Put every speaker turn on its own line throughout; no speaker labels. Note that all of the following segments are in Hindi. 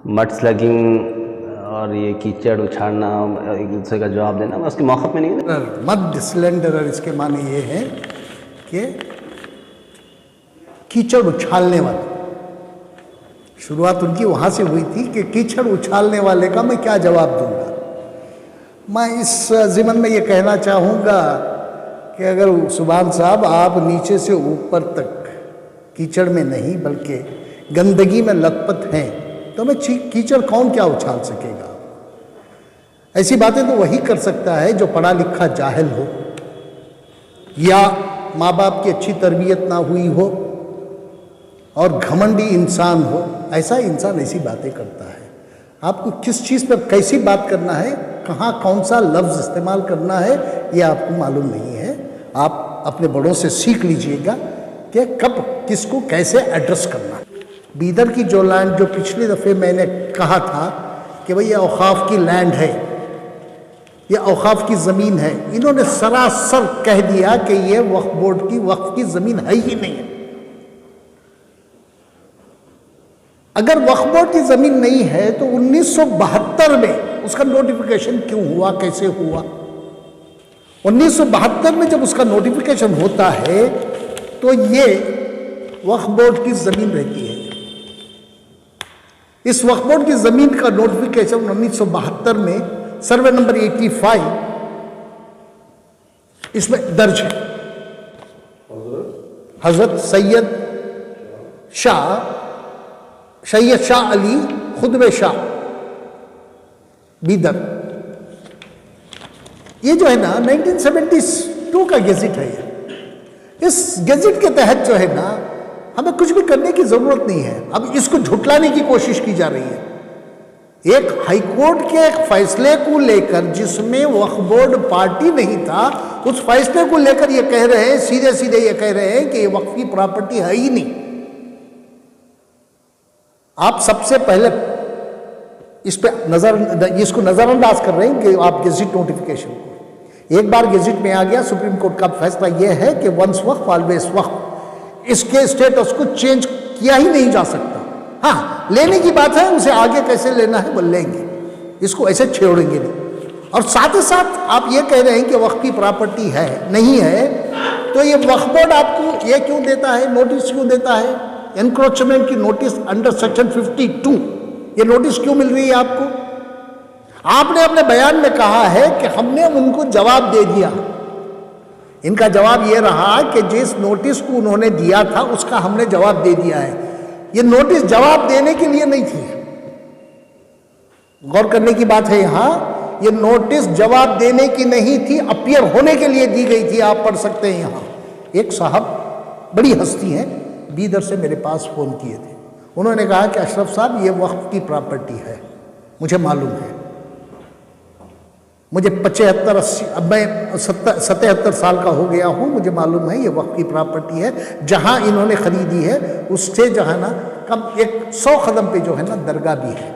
मड स्लगिंग और ये कीचड़ उछाड़ना, एक दूसरे का जवाब देना, मैं उसके मौक़ में नहीं था।
मड स्लेंडरर इसके माने ये है कि कीचड़ उछालने वाला। शुरुआत उनकी वहाँ से हुई थी कि कीचड़ उछालने वाले का मैं क्या जवाब दूंगा। मैं इस ज़िमन में ये कहना चाहूँगा कि अगर सुभान साहब आप नीचे से ऊपर तक कीचड़ में नहीं बल्कि गंदगी में लथपथ हैं तो मैं कीचड़ कौन क्या उछाल सकेगा। ऐसी बातें तो वही कर सकता है जो पढ़ा लिखा जाहिल हो या माँ बाप की अच्छी तरबियत ना हुई हो और घमंडी इंसान हो। ऐसा इंसान ऐसी बातें करता है। आपको किस चीज़ पर कैसी बात करना है, कहाँ कौन सा लफ्ज़ इस्तेमाल करना है, ये आपको मालूम नहीं है। आप अपने बड़ों से सीख लीजिएगा कि कब किसको कैसे एड्रेस करना है। बीदर की जो लैंड जो पिछले दफ़े मैंने कहा था कि भाई ये औक़ाफ़ की लैंड है, ये औक़ाफ़ की ज़मीन है, इन्होंने सरासर कह दिया कि ये वक्फ बोर्ड की वक्फ की ज़मीन है ही नहीं है। अगर वक्फ बोर्ड की ज़मीन नहीं है तो 1972 में उसका नोटिफिकेशन क्यों हुआ, कैसे हुआ? 1972 में जब उसका नोटिफिकेशन होता है तो ये वक्फ बोर्ड की ज़मीन रहती है। इस वक्फ बोर्ड की ज़मीन का नोटिफिकेशन 1972 में सर्वे नंबर 85 इसमें दर्ज है। हजरत सैयद शाह अली खुदवे शाह बीदर, ये जो है ना 1972 का गेजिट है। इस गेजिट के तहत जो है ना हमें कुछ भी करने की जरूरत नहीं है। अब इसको झुटलाने की कोशिश की जा रही है। एक हाईकोर्ट के एक फैसले को लेकर जिसमें वक्फ बोर्ड पार्टी नहीं था, उस फैसले को लेकर ये कह रहे हैं, सीधे सीधे ये कह रहे हैं कि ये वक्फ की प्रॉपर्टी है ही नहीं। आप सबसे पहले इस पे इसको नजरअंदाज कर रहे हैं कि आप गेजिट नोटिफिकेशन को, एक बार गेजिट में आ गया, सुप्रीम कोर्ट का फैसला यह है कि वंस वक्फ ऑलवेज वक्फ, इसके स्टेटस को चेंज किया ही नहीं जा सकता। हाँ, लेने की बात है, उसे आगे कैसे लेना है वो लेंगे, इसको ऐसे छोड़ेंगे नहीं। और साथ ही साथ आप ये कह रहे हैं कि वक्फ की प्रॉपर्टी है नहीं है, तो ये वक्फ बोर्ड आपको ये क्यों देता है, नोटिस क्यों देता है, एनक्रोचमेंट की नोटिस अंडर सेक्शन 52, ये नोटिस क्यों मिल रही है आपको? आपने अपने बयान में कहा है कि हमने उनको जवाब दे दिया। इनका जवाब ये रहा कि जिस नोटिस को उन्होंने दिया था उसका हमने जवाब दे दिया है। ये नोटिस जवाब देने के लिए नहीं थी। गौर करने की बात है यहां, ये नोटिस जवाब देने की नहीं थी, अपीयर होने के लिए दी गई थी। आप पढ़ सकते हैं यहां। एक साहब बड़ी हस्ती हैं, बीदर से मेरे पास फ़ोन किए थे। उन्होंने कहा कि अशरफ साहब ये वक्फ की प्रॉपर्टी है, मुझे मालूम है, मुझे 75-80 अब मैं 77 साल का हो गया हूँ, मुझे मालूम है ये वक्फ की प्रॉपर्टी है। जहाँ इन्होंने ख़रीदी है उससे जो है ना कम 100 कदम पे जो है ना दरगाह भी है।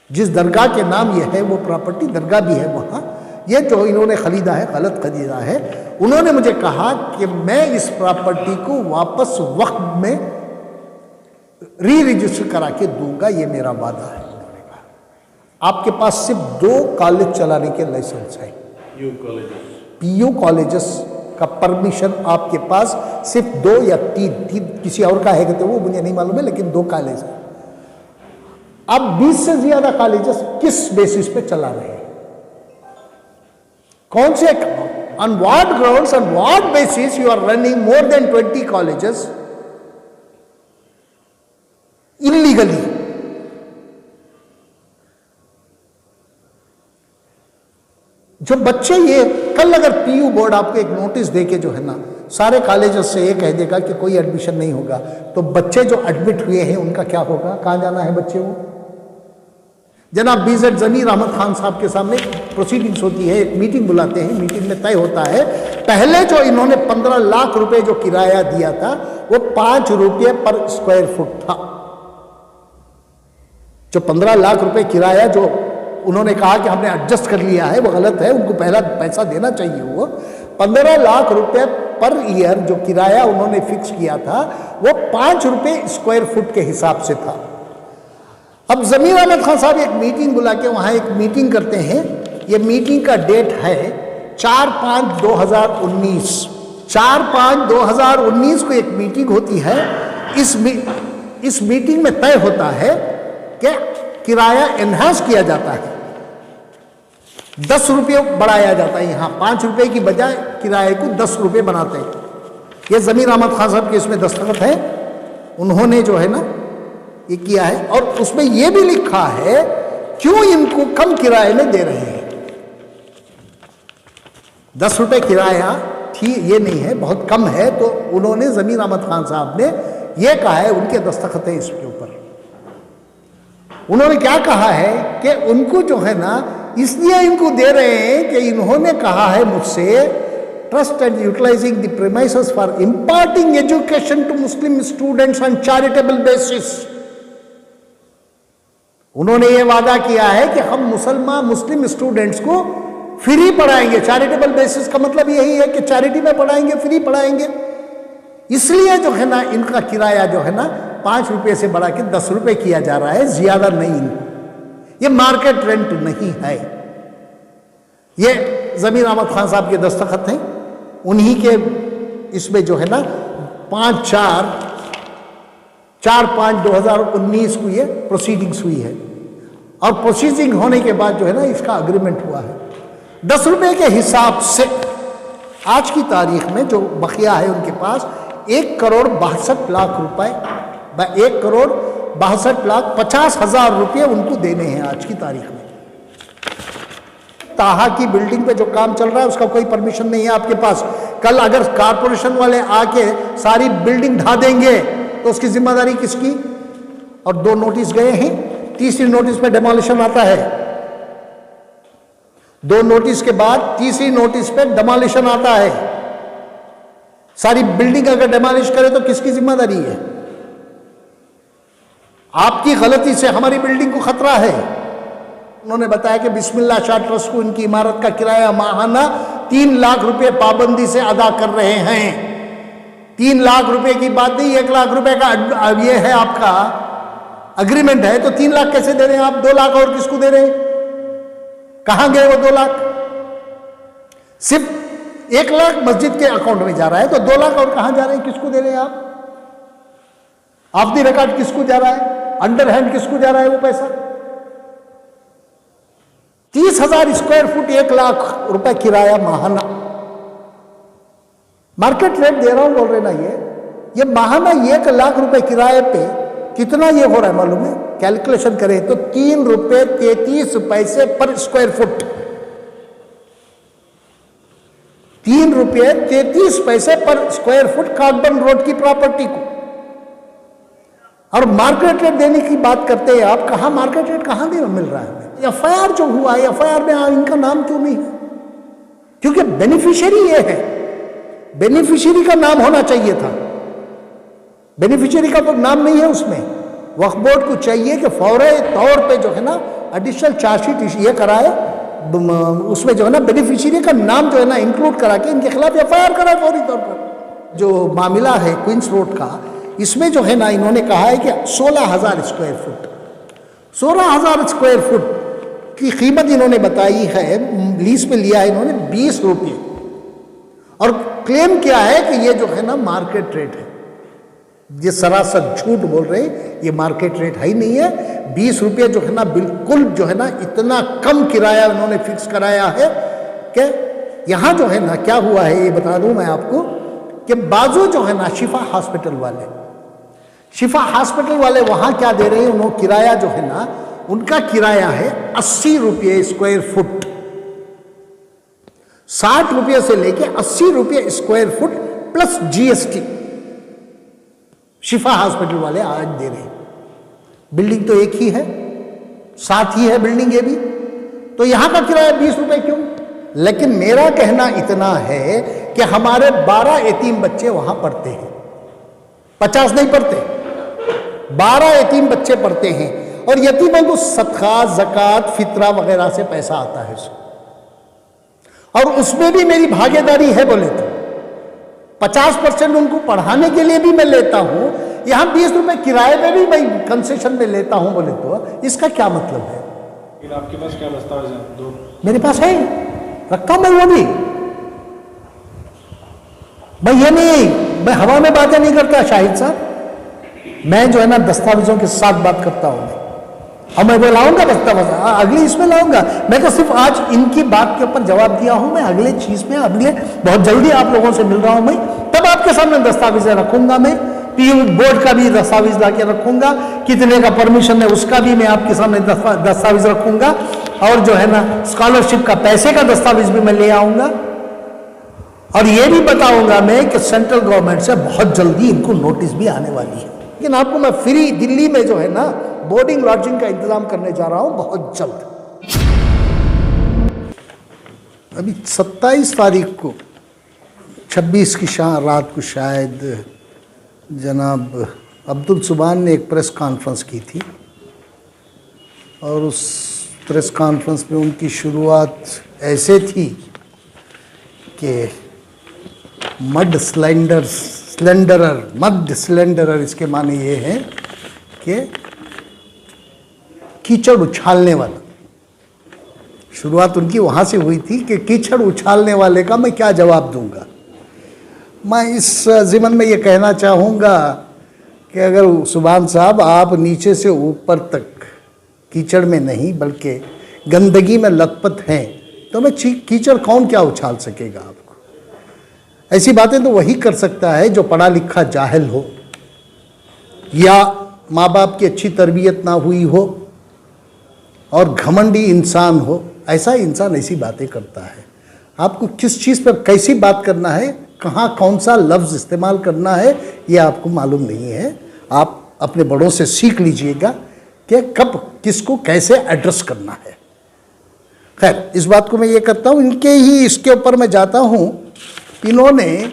जिस दरगाह के नाम ये है वो प्रॉपर्टी दरगाह भी है वहाँ। ये जो इन्होंने ख़रीदा है गलत ख़रीदा है। उन्होंने मुझे कहा कि मैं इस प्रॉपर्टी को वापस वक्फ में रजिस्टर करा के दूंगा, ये मेरा वादा है। उन्होंने कहा आपके पास सिर्फ 2 कॉलेज चलाने के लाइसेंस है, पीयू कॉलेजेस का परमिशन आपके पास सिर्फ 2 या 3 किसी और का है तो वो मुझे नहीं मालूम है, लेकिन 2 कॉलेज है। अब 20 से ज्यादा कॉलेजेस किस बेसिस पे चला रहे हैं, कौन से, on what grounds, on what basis you are running more than 20 colleges illegally? जो बच्चे ये कल अगर पीयू बोर्ड आपको एक नोटिस देके जो है ना सारे कॉलेजेस से ये कह देगा कि कोई एडमिशन नहीं होगा, तो बच्चे जो एडमिट हुए हैं उनका क्या होगा, कहाँ जाना है बच्चे वो? जनाब बीजेड ज़मीर अहमद खान साहब के सामने प्रोसीडिंग्स होती है, एक मीटिंग बुलाते हैं, मीटिंग में तय होता है। पहले जो इन्होंने 15 लाख रुपए जो किराया दिया था वो 5 रुपये पर स्क्वायर फुट था। जो 15 लाख रुपए किराया जो उन्होंने कहा कि हमने एडजस्ट कर लिया है वो गलत है, उनको पहला पैसा देना चाहिए। वो 15 लाख रुपए पर ईयर जो किराया उन्होंने फिक्स किया था वो 5 रुपये स्क्वायर फुट के हिसाब से था। अब ज़मीर अहमद खान साहब एक मीटिंग बुला के वहाँ एक मीटिंग करते हैं। ये मीटिंग का डेट है 4/5/2019। 4/5/2019 को एक मीटिंग होती है। इस मीटिंग में तय होता है कि किराया एनहांस किया जाता है, 10 रुपये बढ़ाया जाता है। यहाँ 5 रुपये की बजाय किराए को 10 रुपये बनाते हैं। ये ज़मीर अहमद खान साहब के इसमें दस्तखत है, उन्होंने जो है ना ये किया है। और उसमें ये भी लिखा है क्यों इनको कम किराए में दे रहे हैं। 10 रुपये किराया ठीक ये नहीं है, बहुत कम है। तो उन्होंने ज़मीर अहमद खान साहब ने ये कहा है, उनके दस्तखत है इसके ऊपर। उन्होंने क्या कहा है कि उनको जो है ना इसलिए इनको दे रहे हैं कि इन्होंने कहा है मुझसे, trust and utilising the premises for imparting education to Muslim students on charitable basis. उन्होंने ये वादा किया है कि हम मुस्लिम स्टूडेंट्स को फ्री पढ़ाएंगे। चैरिटेबल बेसिस का मतलब यही है कि चैरिटी में पढ़ाएंगे, फ्री पढ़ाएंगे। इसलिए जो है ना इनका किराया जो है ना 5 रुपये से बढ़ा के 10 रुपये किया जा रहा है, ज्यादा नहीं। ये मार्केट रेंट नहीं है। ये ज़मीर अहमद खान साहब के दस्तखत हैं, उन्हीं के इसमें जो है ना 4/5/2019 को ये प्रोसीडिंग्स हुई है। और प्रोसीडिंग होने के बाद जो है ना इसका अग्रीमेंट हुआ है। 10 रुपये के हिसाब से आज की तारीख में जो बकिया है उनके पास 1,62,00,000 रुपए, 1,62,50,000 रुपये उनको देने हैं आज की तारीख में। ताहा की बिल्डिंग पे जो काम चल रहा है उसका कोई परमिशन नहीं है आपके पास। कल अगर कारपोरेशन वाले आके सारी बिल्डिंग ढा देंगे तो उसकी जिम्मेदारी किसकी? और 2 नोटिस गए हैं, तीसरी नोटिस पे डिमोलिशन आता है। 2 नोटिस के बाद तीसरी नोटिस पे डिमोलिशन आता है। सारी बिल्डिंग अगर डिमोलिश करे तो किसकी जिम्मेदारी है? आपकी गलती से हमारी बिल्डिंग को खतरा है। उन्होंने बताया कि बिस्मिल्लाह शाह ट्रस्ट को इनकी इमारत का किराया माहाना 3 लाख रुपए पाबंदी से अदा कर रहे हैं। 3 लाख रुपए की बात नहीं, 1 लाख रुपए का ये है आपका अग्रीमेंट है। तो 3 लाख कैसे दे रहे हैं आप? 2 लाख और किसको दे रहे हैं? कहां गए वो 2 लाख? सिर्फ 1 लाख मस्जिद के अकाउंट में जा रहा है, तो 2 लाख और कहां जा रहे हैं? किसको दे रहे हैं आप? ऑफ द रिकॉर्ड किसको जा रहा है? अंडर हैंड किसको जा रहा है वो पैसा? 30,000 स्क्वायर फुट 1 लाख रुपए किराया माहाना। मार्केट रेट दे रहा हूं बोल रहे ना। ये माहाना 1 लाख रुपए किराए पे कितना ये हो रहा है मालूम है? कैलकुलेशन करें तो 3 रुपए 33 पैसे पर स्क्वायर फुट। 3 रुपये 33 पैसे पर स्क्वायर फुट काटबन रोड की प्रॉपर्टी को। और मार्केट रेट देने की बात करते हैं आप, कहां मार्केट रेट कहां दे मिल रहा है? एफआईआर जो हुआ है, एफआईआर में इनका नाम क्यों नहीं है? क्योंकि बेनिफिशियरी ये है, बेनिफिशियरी का नाम होना चाहिए था। बेनिफिशियरी का तो नाम नहीं है उसमें। वक्फ बोर्ड को चाहिए कि फौरी तौर पे जो है ना एडिशनल चार्जशीट ये कराए, उसमें जो है ना बेनिफिशियरी का नाम जो है ना इंक्लूड करा के इनके खिलाफ एफआईआर कराए फौरी तौर पर। जो मामला है क्वींस रोड का, इसमें जो है ना इन्होंने कहा है कि 16,000 स्क्वायर फुट, 16,000 स्क्वायर फुट की कीमत इन्होंने बताई है, लीज पे लिया है इन्होंने 20 रुपये। और क्लेम किया है कि ये जो है ना मार्केट रेट है। ये सरासर झूठ बोल रहे हैं, ये मार्केट रेट है ही नहीं है। 20 रुपये जो है ना बिल्कुल जो है ना इतना कम किराया उन्होंने फिक्स कराया है कि यहाँ जो है ना क्या हुआ है ये बता दूं मैं आपको कि बाजू जो है ना शिफा हॉस्पिटल वाले वहाँ क्या दे रहे हैं? उन्होंने किराया जो है ना उनका किराया है 80 रुपये स्क्वायर फुट। 60 रुपये से लेके 80 रुपये स्क्वायर फुट प्लस जीएसटी शिफा हॉस्पिटल वाले आज दे रहे हैं। बिल्डिंग तो एक ही है, साथ ही है बिल्डिंग ये भी, तो यहां का किराया 20 रुपये क्यों? लेकिन मेरा कहना इतना है कि हमारे 12 यतीम बच्चे वहां पढ़ते हैं, 50 नहीं पढ़ते, 12 यतीम बच्चे पढ़ते हैं। और यतीमों को सदका, ज़कात, फितरा वगैरह से पैसा आता है और उसमें भी मेरी भागीदारी है। बोले तो 50% उनको पढ़ाने के लिए भी मैं लेता हूं, यहाँ 20 रुपए किराए पे भी मैं कंसेशन में लेता हूँ बोले तो इसका क्या मतलब है?
लेकिन आपके पास क्या दस्तावेज है? दो।
मेरे पास है, रखा हूं मैं वो भी। मैं ये नहीं, मैं हवा में बातें नहीं करता शाहिद साहब, मैं जो है ना दस्तावेजों के साथ बात करता हूं। और मैं वो लाऊंगा दस्तावेज, अगली इसमें लाऊंगा। मैं तो सिर्फ आज इनकी बात के ऊपर जवाब दिया हूं, मैं अगले चीज में अगले बहुत जल्दी आप लोगों से मिल रहा हूं मैं, तब आपके सामने दस्तावेज रखूंगा। मैं पीयू बोर्ड का भी दस्तावेज ला के रखूंगा, कितने का परमिशन है उसका भी मैं आपके सामने दस्तावेज रखूंगा, और जो है ना स्कॉलरशिप का पैसे का दस्तावेज भी मैं ले आऊंगा। और ये भी बताऊंगा मैं कि सेंट्रल गवर्नमेंट से बहुत जल्दी इनको नोटिस भी आने वाली है। लेकिन आपको मैं फ्री दिल्ली में जो है ना बोर्डिंग लॉजिंग का इंतजाम करने जा रहा हूं बहुत जल्द। अभी 27 तारीख को 26 की रात को शायद जनाब अब्दुल सुबान ने एक प्रेस कॉन्फ्रेंस की थी, और उस प्रेस कॉन्फ्रेंस में उनकी शुरुआत ऐसे थी कि मड स्लेंडरर इसके माने ये हैं कि कीचड़ उछालने वाला। शुरुआत उनकी वहाँ से हुई थी कि कीचड़ उछालने वाले का मैं क्या जवाब दूंगा। मैं इस ज़िमन में ये कहना चाहूँगा कि अगर सुभान साहब आप नीचे से ऊपर तक कीचड़ में नहीं बल्कि गंदगी में लथपथ हैं, तो मैं कीचड़ कौन क्या उछाल सकेगा आपको? ऐसी बातें तो वही कर सकता है जो पढ़ा लिखा जाहिल हो, या माँ बाप की अच्छी तरबियत ना हुई हो और घमंडी इंसान हो। ऐसा इंसान ऐसी बातें करता है। आपको किस चीज़ पर कैसी बात करना है, कहाँ कौन सा लफ्ज़ इस्तेमाल करना है, ये आपको मालूम नहीं है। आप अपने बड़ों से सीख लीजिएगा कि कब किसको कैसे एड्रेस करना है। खैर, इस बात को मैं ये करता हूँ, इनके ही इसके ऊपर मैं जाता हूँ। इन्होंने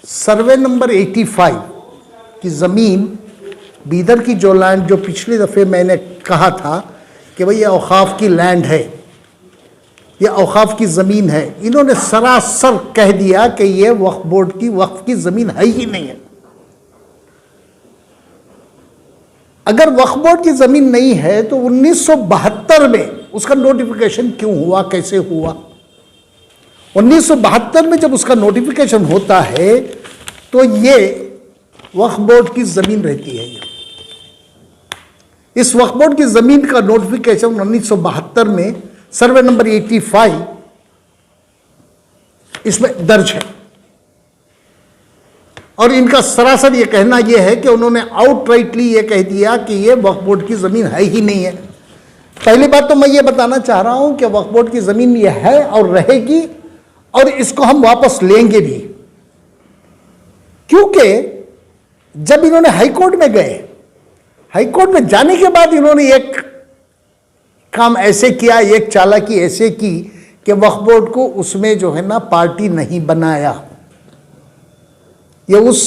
सर्वे नंबर 85 की ज़मीन, बीदर की जो लैंड, जो पिछले दफ़े मैंने कहा था कि भाई ये औक़ाफ़ की लैंड है, ये औक़ाफ़ की ज़मीन है, इन्होंने सरासर कह दिया कि ये वक्फ बोर्ड की वक्फ की ज़मीन है ही नहीं है। अगर वक्फ बोर्ड की ज़मीन नहीं है तो 1972 में उसका नोटिफिकेशन क्यों हुआ, कैसे हुआ? 1972 में जब उसका नोटिफिकेशन होता है तो ये वक्फ बोर्ड की ज़मीन रहती है। इस वक्फ बोर्ड की ज़मीन का नोटिफिकेशन 1972 में सर्वे नंबर 85 इसमें दर्ज है, और इनका सरासर ये कहना यह है कि उन्होंने आउटराइटली ये कह दिया कि ये वक्फ बोर्ड की ज़मीन है ही नहीं है। पहली बात तो मैं ये बताना चाह रहा हूं कि वक्फ बोर्ड की ज़मीन ये है और रहेगी, और इसको हम वापस लेंगे भी, क्योंकि जब इन्होंने हाईकोर्ट में गए, हाईकोर्ट में जाने के बाद इन्होंने एक काम ऐसे किया, एक चालाकी ऐसे की कि वक्फ बोर्ड को उसमें जो है ना पार्टी नहीं बनाया। ये उस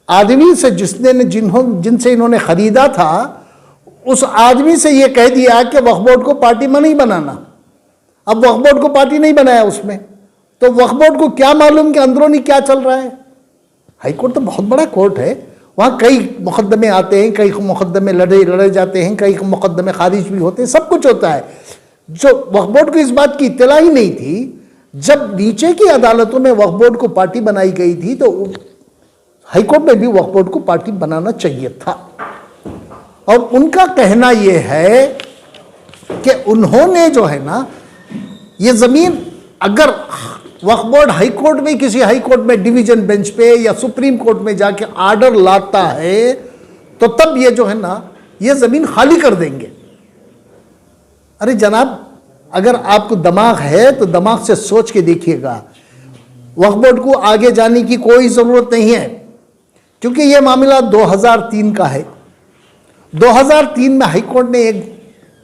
आदमी से जिनसे इन्होंने खरीदा था, उस आदमी से ये कह दिया कि वक्फ बोर्ड को पार्टी में नहीं बनाना। अब वक्फ बोर्ड को पार्टी नहीं बनाया उसमें, तो वक्फ बोर्ड को क्या मालूम कि अंदरूनी क्या चल रहा है। हाईकोर्ट तो बहुत बड़ा कोर्ट है, वहाँ कई मुकदमे आते हैं, कई मुकदमे लड़े जाते हैं, कई मुकदमे खारिज भी होते हैं, सब कुछ होता है। जो वक्फ बोर्ड को इस बात की इत्तला ही नहीं थी, जब नीचे की अदालतों में वक्फ बोर्ड को पार्टी बनाई गई थी तो हाईकोर्ट में भी वक्फ बोर्ड को पार्टी बनाना चाहिए था। और उनका कहना यह है कि उन्होंने जो है ना ये ज़मीन, अगर वक्फ बोर्ड हाई कोर्ट में, किसी हाई कोर्ट में डिवीजन बेंच पे या सुप्रीम कोर्ट में जाके आर्डर लाता है तो तब ये जो है ना ये ज़मीन खाली कर देंगे। अरे जनाब, अगर आपको दिमाग है तो दिमाग से सोच के देखिएगा, वक्फ बोर्ड को आगे जाने की कोई ज़रूरत नहीं है, क्योंकि ये मामला 2003 का है। 2003 में हाई कोर्ट ने एक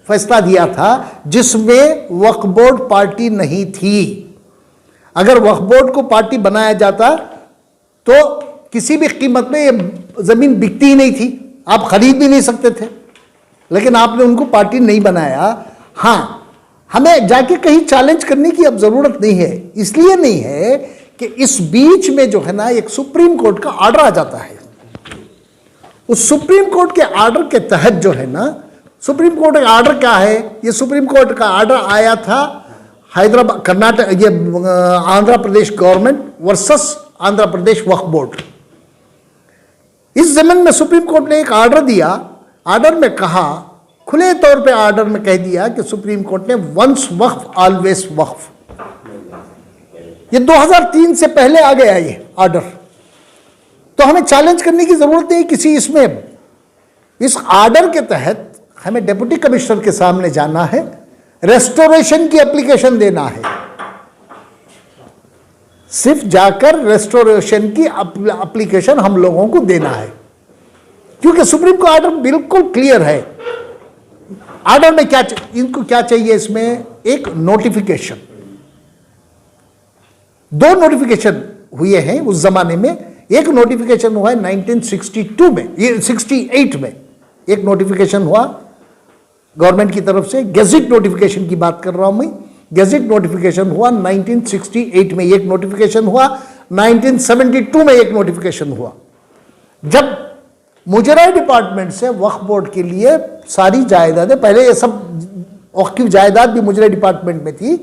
फैसला दिया था जिसमें वक्फ बोर्ड पार्टी नहीं थी। अगर वक्फ बोर्ड को पार्टी बनाया जाता तो किसी भी कीमत में ये ज़मीन बिकती ही नहीं थी, आप खरीद भी नहीं सकते थे, लेकिन आपने उनको पार्टी नहीं बनाया। हाँ, हमें जाके कहीं चैलेंज करने की अब ज़रूरत नहीं है, इसलिए नहीं है कि इस बीच में जो है ना एक सुप्रीम कोर्ट का ऑर्डर आ जाता है। उस सुप्रीम कोर्ट के ऑर्डर के तहत जो है ना, सुप्रीम कोर्ट का ऑर्डर क्या है, ये सुप्रीम कोर्ट का ऑर्डर आया था हैदराबाद कर्नाटक, ये आंध्र प्रदेश गवर्नमेंट वर्सेस आंध्र प्रदेश वक्फ बोर्ड। इस जमीन में सुप्रीम कोर्ट ने एक ऑर्डर दिया। ऑर्डर में कहा, खुले तौर पे ऑर्डर में कह दिया कि सुप्रीम कोर्ट ने वंस वक्फ ऑलवेज वक्फ, ये 2003 से पहले आ गया ये ऑर्डर, तो हमें चैलेंज करने की जरूरत नहीं किसी इसमें। इस ऑर्डर के तहत हमें डिप्टी कमिश्नर के सामने जाना है, रेस्टोरेशन की एप्लीकेशन देना है, सिर्फ जाकर रेस्टोरेशन की एप्लीकेशन हम लोगों को देना है, क्योंकि सुप्रीम कोर्ट ऑर्डर बिल्कुल क्लियर है। ऑर्डर में क्या इनको क्या चाहिए, इसमें एक नोटिफिकेशन, 2 नोटिफिकेशन हुए हैं उस जमाने में। एक नोटिफिकेशन हुआ है 1962 में, ये 68 में एक नोटिफिकेशन हुआ गवर्नमेंट की तरफ से, गेजेट नोटिफिकेशन की बात कर रहा हूं मैं। गेजेट नोटिफिकेशन हुआ 1968 में, एक नोटिफिकेशन हुआ 1972 में, एक नोटिफिकेशन हुआ जब मुजरा डिपार्टमेंट से वक्फ बोर्ड के लिए सारी जायदादें, पहले ये सब वक्फ जायदाद भी मुजरा डिपार्टमेंट में थी,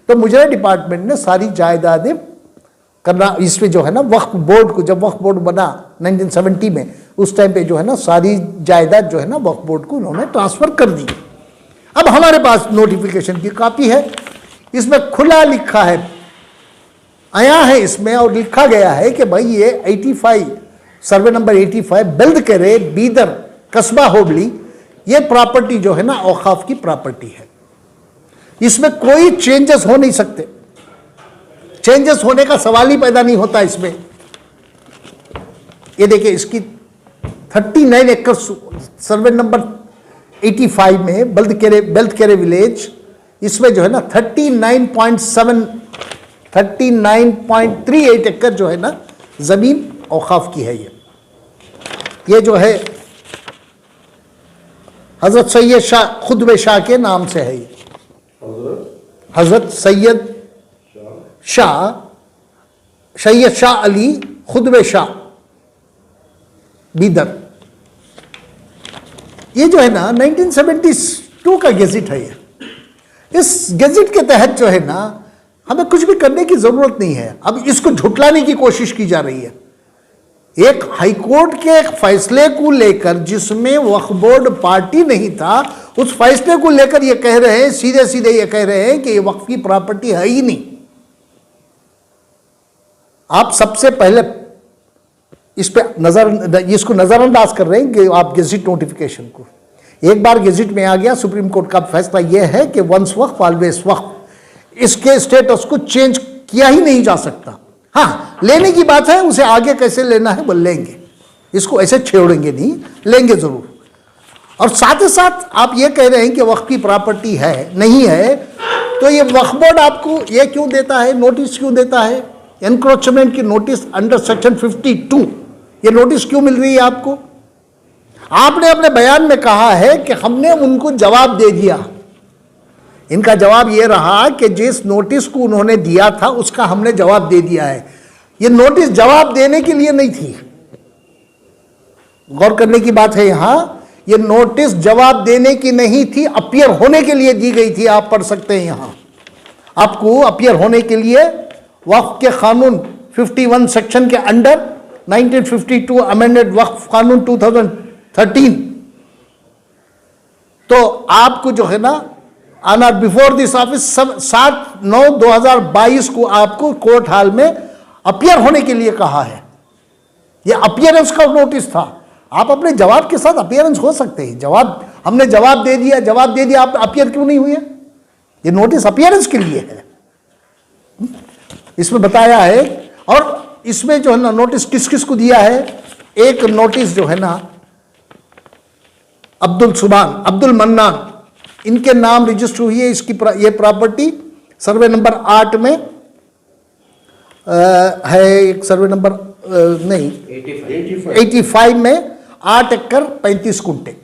तो मुजरा डिपार्टमेंट ने सारी जायदादें करना, इसमें जो है ना वक्फ बोर्ड को, जब वक्फ बोर्ड बना 1970 में, उस टाइम पे जो है ना सारी जायदाद जो है ना वक्फ बोर्ड को उन्होंने ट्रांसफर कर दी। अब हमारे पास नोटिफिकेशन की कॉपी है, इसमें खुला लिखा है, आया है इसमें और लिखा गया है कि भाई ये 85 सर्वे नंबर 85 बेल्दकेरे बीदर कस्बा होबली, ये प्रॉपर्टी जो है ना औकाफ की प्रॉपर्टी है, इसमें कोई चेंजेस हो नहीं सकते, चेंजेस होने का सवाल ही पैदा नहीं होता इसमें। ये देखिए इसकी 39 एकड़ सर्वे नंबर 85 में बेल्दकेरे विलेज, इसमें जो है ना 39.38 एकड़ जो है ना जमीन औकाफ की है। ये जो है हजरत सैयद शाह खुदबे शाह के नाम से है। ये हजरत सैयद शाह अली खुदबे शाह बीदर, ये जो है ना 1972 का गेजेट है। ये इस गेजेट के तहत जो है ना हमें कुछ भी करने की जरूरत नहीं है। अब इसको झुटलाने की कोशिश की जा रही है। एक हाईकोर्ट के एक फैसले को लेकर, जिसमें वक्फ बोर्ड पार्टी नहीं था, उस फैसले को लेकर ये कह रहे हैं, सीधे सीधे ये कह रहे हैं कि ये वक्फ की प्रॉपर्टी है ही नहीं। आप सबसे पहले इस पे इसको नजरअंदाज कर रहे हैं कि आप गेजेट नोटिफिकेशन को, एक बार गेजेट में आ गया, सुप्रीम कोर्ट का फैसला यह है कि वंस वक्फ ऑलवेज वक्फ, इसके स्टेटस को चेंज किया ही नहीं जा सकता। हाँ, लेने की बात है, उसे आगे कैसे लेना है वो लेंगे, इसको ऐसे छोड़ेंगे नहीं, लेंगे जरूर। और साथ ही साथ आप ये कह रहे हैं कि वक्फ की प्रॉपर्टी है नहीं है, तो ये वक्फ बोर्ड आपको ये क्यों देता है, नोटिस क्यों देता है, एनक्रोचमेंट की नोटिस अंडर सेक्शन 52, ये नोटिस क्यों मिल रही है आपको? आपने अपने बयान में कहा है कि हमने उनको जवाब दे दिया। इनका जवाब यह रहा कि जिस नोटिस को उन्होंने दिया था उसका हमने जवाब दे दिया है। ये नोटिस जवाब देने के लिए नहीं थी, गौर करने की बात है यहां। ये नोटिस जवाब देने की नहीं थी, अपीयर होने के लिए दी गई थी। आप पढ़ सकते हैं यहां, आपको अपीयर होने के लिए वक्फ के कानून 51 सेक्शन के अंडर 1952 अमेंडेड वक्फ कानून 2013, तो आपको जो है ना ऑनर बिफोर दिस ऑफिस 7/9/2022 को आपको कोर्ट हाल में अपीयर होने के लिए कहा है। यह अपीयरेंस का नोटिस था। आप अपने जवाब के साथ अपीयरेंस हो सकते हैं। जवाब हमने जवाब दे दिया, आप अपीयर क्यों नहीं हुए? ये नोटिस अपीयरेंस के लिए है, इसमें बताया है। और इसमें जो है ना नोटिस किस किस को दिया है, एक नोटिस जो है ना अब्दुल मन्नान, इनके नाम रजिस्टर हुई है। इसकी ये प्रॉपर्टी सर्वे नंबर 8 में है, एक सर्वे नंबर 85 में 8 एकड़ 35 कुंटे।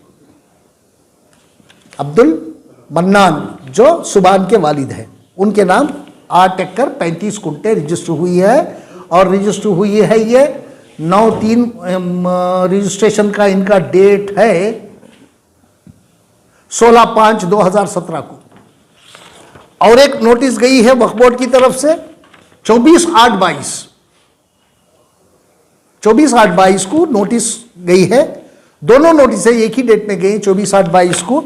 अब्दुल मन्नान जो सुबान के वालिद हैं, उनके नाम 8 एकड़ 35 कुंटे रजिस्टर हुई है। और रजिस्टर हुई है ये 9/3 रजिस्ट्रेशन का इनका डेट है 16/5/2017 को। और एक नोटिस गई है वक्फ बोर्ड की तरफ से 24/8/22 को नोटिस गई है। दोनों नोटिस एक ही डेट में गई, 24/8/22 को।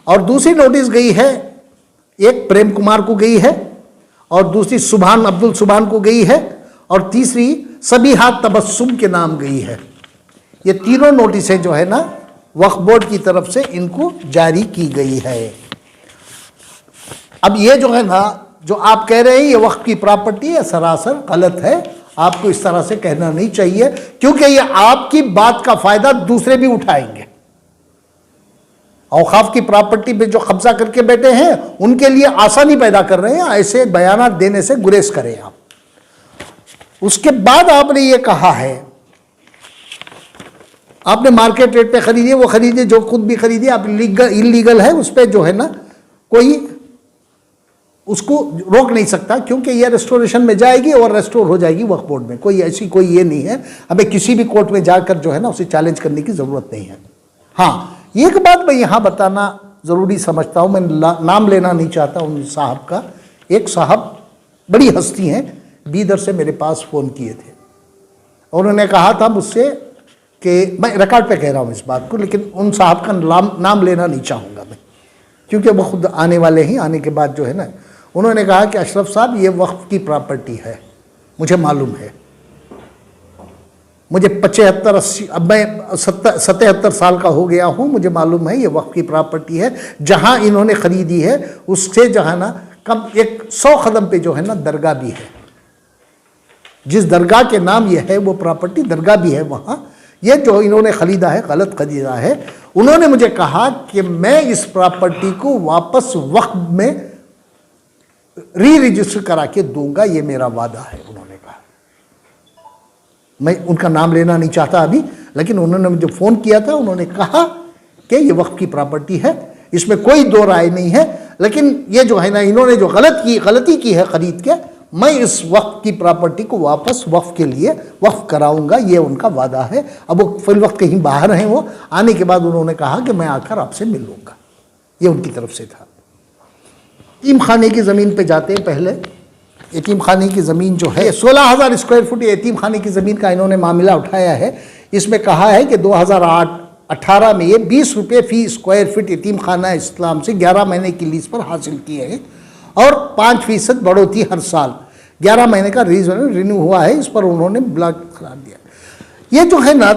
और दूसरी नोटिस गई है, एक प्रेम कुमार को गई है और दूसरी सुभान अब्दुल सुभान को गई है और तीसरी सबीहा तबस्सुम के नाम गई है। ये तीनों नोटिसें जो है ना वक्फ बोर्ड की तरफ से इनको जारी की गई है। अब ये जो है ना, जो आप कह रहे हैं ये वक्फ की प्रॉपर्टी है, सरासर गलत है। आपको इस तरह से कहना नहीं चाहिए, क्योंकि ये आपकी बात का फायदा दूसरे भी उठाएंगे। औकाफ की प्रॉपर्टी पे जो कब्जा करके बैठे हैं उनके लिए आसानी पैदा कर रहे हैं। ऐसे बयानात देने से गुरेज करें आप। उसके बाद आपने ये कहा है, आपने मार्केट रेट पे खरीदी, वो खरीदे जो खुद भी खरीदी, आप इलीगल है, उस पर जो है ना कोई उसको रोक नहीं सकता, क्योंकि ये रेस्टोरेशन में जाएगी और रेस्टोर हो जाएगी वक्फ बोर्ड में। कोई ऐसी कोई ये नहीं है, हमें किसी भी कोर्ट में जाकर जो है ना उसे चैलेंज करने की ज़रूरत नहीं है। हाँ, एक बात मैं यहाँ बताना ज़रूरी समझता हूँ, मैं नाम लेना नहीं चाहता उन साहब का। एक साहब बड़ी हस्ती हैं, बीदर से मेरे पास फ़ोन किए थे और उन्होंने कहा था मुझसे कि मैं रिकॉर्ड पे कह रहा हूँ इस बात को, लेकिन उन साहब का नाम लेना नहीं चाहूँगा मैं, क्योंकि वो खुद आने वाले ही, आने के बाद जो है ना, उन्होंने कहा कि अशरफ साहब ये वक्फ की प्रॉपर्टी है, मुझे मालूम है, मुझे 75-80 अब मैं 77 साल का हो गया हूँ, मुझे मालूम है ये वक्फ की प्रॉपर्टी है। जहाँ इन्होंने ख़रीदी है उससे जो है ना कम 100 कदम पे जो है ना दरगाह भी है। जिस दरगाह के नाम ये है वो प्रॉपर्टी दरगाह भी है वहाँ। ये जो इन्होंने ख़रीदा है गलत ख़रीदा है। उन्होंने मुझे कहा कि मैं इस प्रॉपर्टी को वापस वक्फ में रजिस्टर करा के दूंगा, ये मेरा वादा है, उन्होंने कहा। मैं उनका नाम लेना नहीं चाहता अभी, लेकिन उन्होंने मुझे फ़ोन किया था, उन्होंने कहा कि ये वक्फ की प्रॉपर्टी है, इसमें कोई दो राय नहीं है। लेकिन ये जो है ना इन्होंने जो गलती की है ख़रीद के, मैं इस वक्फ की प्रॉपर्टी को वापस वक्फ के लिए वक्फ कराऊंगा, ये उनका वादा है। अब वो फिल वक्त कहीं बाहर हैं, वो आने के बाद उन्होंने कहा कि मैं आकर आपसे मिल लूँगा, ये उनकी तरफ से था। यतीम खाने की ज़मीन पे जाते हैं पहले। यतीम खाने की ज़मीन जो है 16,000 स्क्वायर फुट यतीम खाने की ज़मीन का इन्होंने मामला उठाया है। इसमें कहा है कि 2018 में ये 20 रुपये फ़ी स्क्वायर फीट यतीम खाना इस्लाम से 11 महीने की लीज पर हासिल किए हैं और 5% बढ़ोतरी हर साल 11 महीने का रिन्यू हुआ है। इस पर उन्होंने ब्लॉक करार दिया। ये जो है ना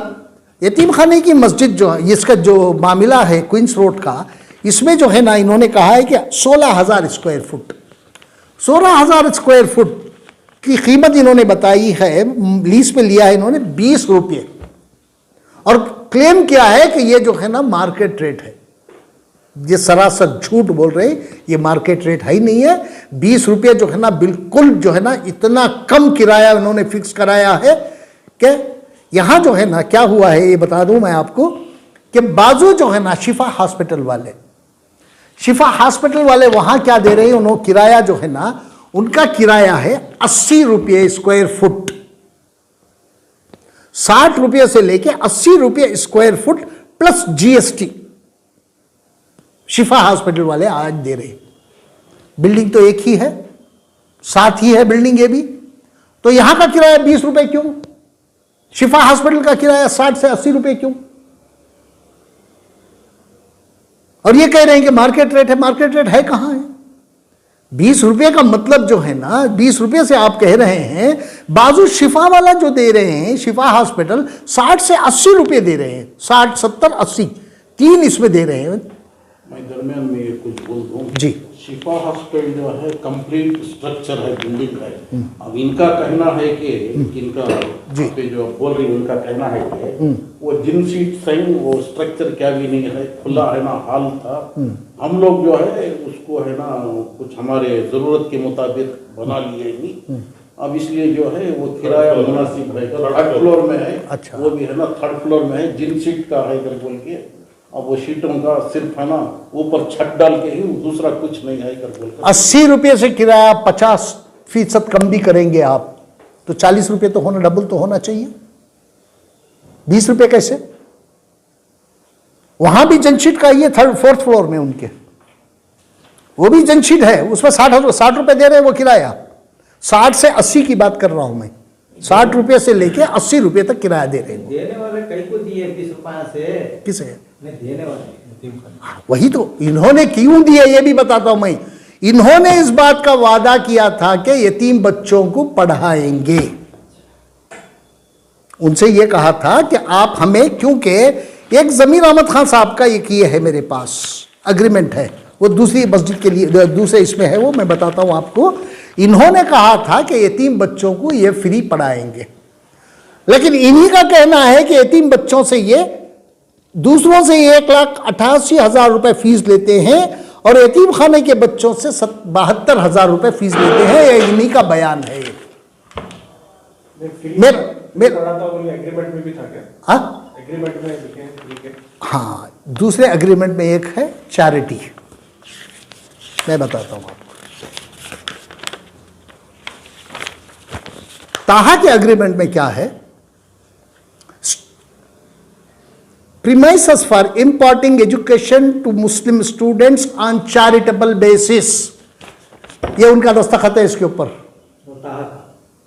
यतीम खाने की मस्जिद जो है, इसका जो मामला है क्वींस रोड का, इसमें जो है ना इन्होंने कहा है कि 16,000 स्क्वायर फुट 16,000 स्क्वायर फुट की कीमत इन्होंने बताई है, लीज पे लिया है इन्होंने 20 रुपये, और क्लेम किया है कि ये जो है ना मार्केट रेट है। ये सरासर झूठ बोल रहे हैं, ये मार्केट रेट है ही नहीं है। 20 रुपये जो है ना बिल्कुल जो है ना इतना कम किराया इन्होंने फिक्स कराया है कि यहाँ जो है ना क्या हुआ है ये बता दूं मैं आपको कि बाजू जो है ना शिफा हॉस्पिटल वाले वहाँ क्या दे रहे हैं, उन्होंने किराया जो है ना उनका किराया है 80 रुपये स्क्वायर फुट, 60 रुपये से लेके 80 रुपये स्क्वायर फुट प्लस GST शिफा हॉस्पिटल वाले आज दे रहे। बिल्डिंग तो एक ही है, साथ ही है बिल्डिंग ये भी, तो यहां का किराया 20 रुपए क्यों, शिफा हॉस्पिटल का किराया 60 से 80 रुपए क्यों? और ये कह रहे हैं कि मार्केट रेट है। मार्केट रेट है कहां है? 20 रुपये का मतलब जो है ना 20 रुपये से आप कह रहे हैं, बाजू शिफा वाला जो दे रहे हैं शिफा हॉस्पिटल 60 से 80 रुपये दे रहे हैं, 60, 70, 80 तीन इसमें दे रहे हैं।
मैं दरमियान में ये कुछ बोल दूं
जी।
शिफा हॉस्पिटल जो है कंप्लीट स्ट्रक्चर है, बिल्डिंग है। अब इनका कहना है कि इनका पे जो बोल रही उनका कहना है कि वो जिन सीट सही वो स्ट्रक्चर क्या भी नहीं है, खुला है ना हॉल था। हम लोग जो है उसको है ना कुछ हमारे जरूरत के मुताबिक बना लिए नहीं। अब इसलिए जो है वो किराया मुनासिब रहेगा। 3rd फ्लोर में है।
अच्छा।
वो भी है ना 3rd फ्लोर में है, जिन सीट का है इधर बोल के। अब वो शीटों का सिर्फ है ना ऊपर छत डाल के ही, दूसरा कुछ नहीं है कर बोल।
80 रुपये से किराया 50% कम भी करेंगे आप तो 40 रुपये तो होना, डबल तो होना चाहिए। 20 रुपए कैसे? वहां भी जनशीट का ये 3rd 4th फ्लोर में उनके, वो भी जनशीट है, उसमें 60 रुपए दे रहे हैं वो किराया। 60 से 80 की बात कर रहा हूं मैं, 60 रुपए से लेके 80 रुपए तक किराया दे रहे हैं।
देने वाले कई को दिए 20 रुपया से,
किसे?
नहीं देने वाले।
वही तो, इन्होंने क्यों दिए ये भी बताता हूं मैं। इन्होंने इस बात का वादा किया था कि यतीम बच्चों को पढ़ाएंगे। उनसे ये कहा था कि आप हमें, क्योंकि एक जमीर अहमद खान साहब का एक ये है मेरे पास अग्रीमेंट है, वो दूसरी मस्जिद के लिए दूसरे इसमें है, वो मैं बताता हूं आपको। इन्होंने कहा था कि यतीम बच्चों को ये फ्री पढ़ाएंगे, लेकिन इन्हीं का कहना है कि यतीम बच्चों से ये दूसरों से 1,88,000 रुपए फीस लेते हैं और यतीम खाने के बच्चों से 72,000 रुपए फीस लेते हैं। ये इन्हीं का बयान है।
एग्रीमेंट में भी था क्या?
हाँ,
एग्रीमेंट में लिखे हैं?
हाँ, दूसरे एग्रीमेंट में एक है चैरिटी, मैं बताता हूं आपको। ताहा के एग्रीमेंट में क्या है? Premises for imparting education to Muslim students on charitable basis, ये उनका दस्तखत है इसके ऊपर,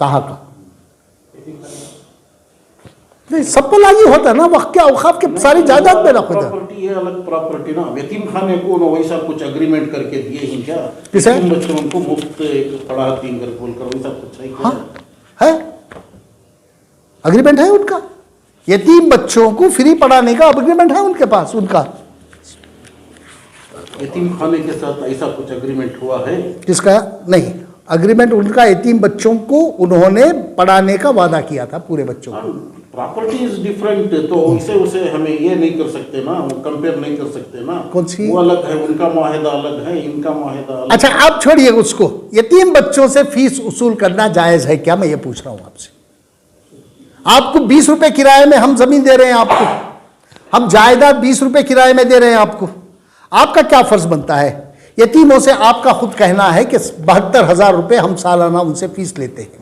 ताहा का। नहीं, सबको लागू होता है ना, वक्त के औकाफ के सारी जायदाद में रखो।
प्रॉपर्टी है, अलग प्रॉपर्टी ना। यतीम खाने को ना वैसा कुछ एग्रीमेंट करके दिए ही क्या?
किसे?
यतीम बच्चों को मुफ्त पढ़ाती कर बोलकर वैसा कुछ है क्या?
हाँ, है, अग्रीमेंट है उनका। यतीम बच्चों को फ्री पढ़ाने का अग्रीमेंट है उनके पास, उनका।
यतीम खाने के साथ ऐसा कुछ एग्रीमेंट हुआ है?
किसका? नहीं, अग्रीमेंट उनका यतीम बच्चों को उन्होंने पढ़ाने का वादा किया था, पूरे बच्चों को।
प्रॉपर्टी इज डिफरेंट, तो उसे हमें ये नहीं कर सकते ना, वो कंपेयर नहीं कर सकते ना।
कौन सी?
वो अलग है, उनका माहिदा अलग है, इनका माहिदा अलग।
अच्छा, आप छोड़िए उसको। यतीम बच्चों से फीस वसूल करना जायज है क्या, मैं ये पूछ रहा हूं आपसे। आपको 20 रुपए किराए में हम जमीन दे रहे हैं, आपको हम जायदाद 20 रुपए किराए में दे रहे हैं आपको। आपका क्या फर्ज बनता है? यतीमों से आपका खुद कहना है कि 72,000 रुपए हम सालाना उनसे फीस लेते हैं।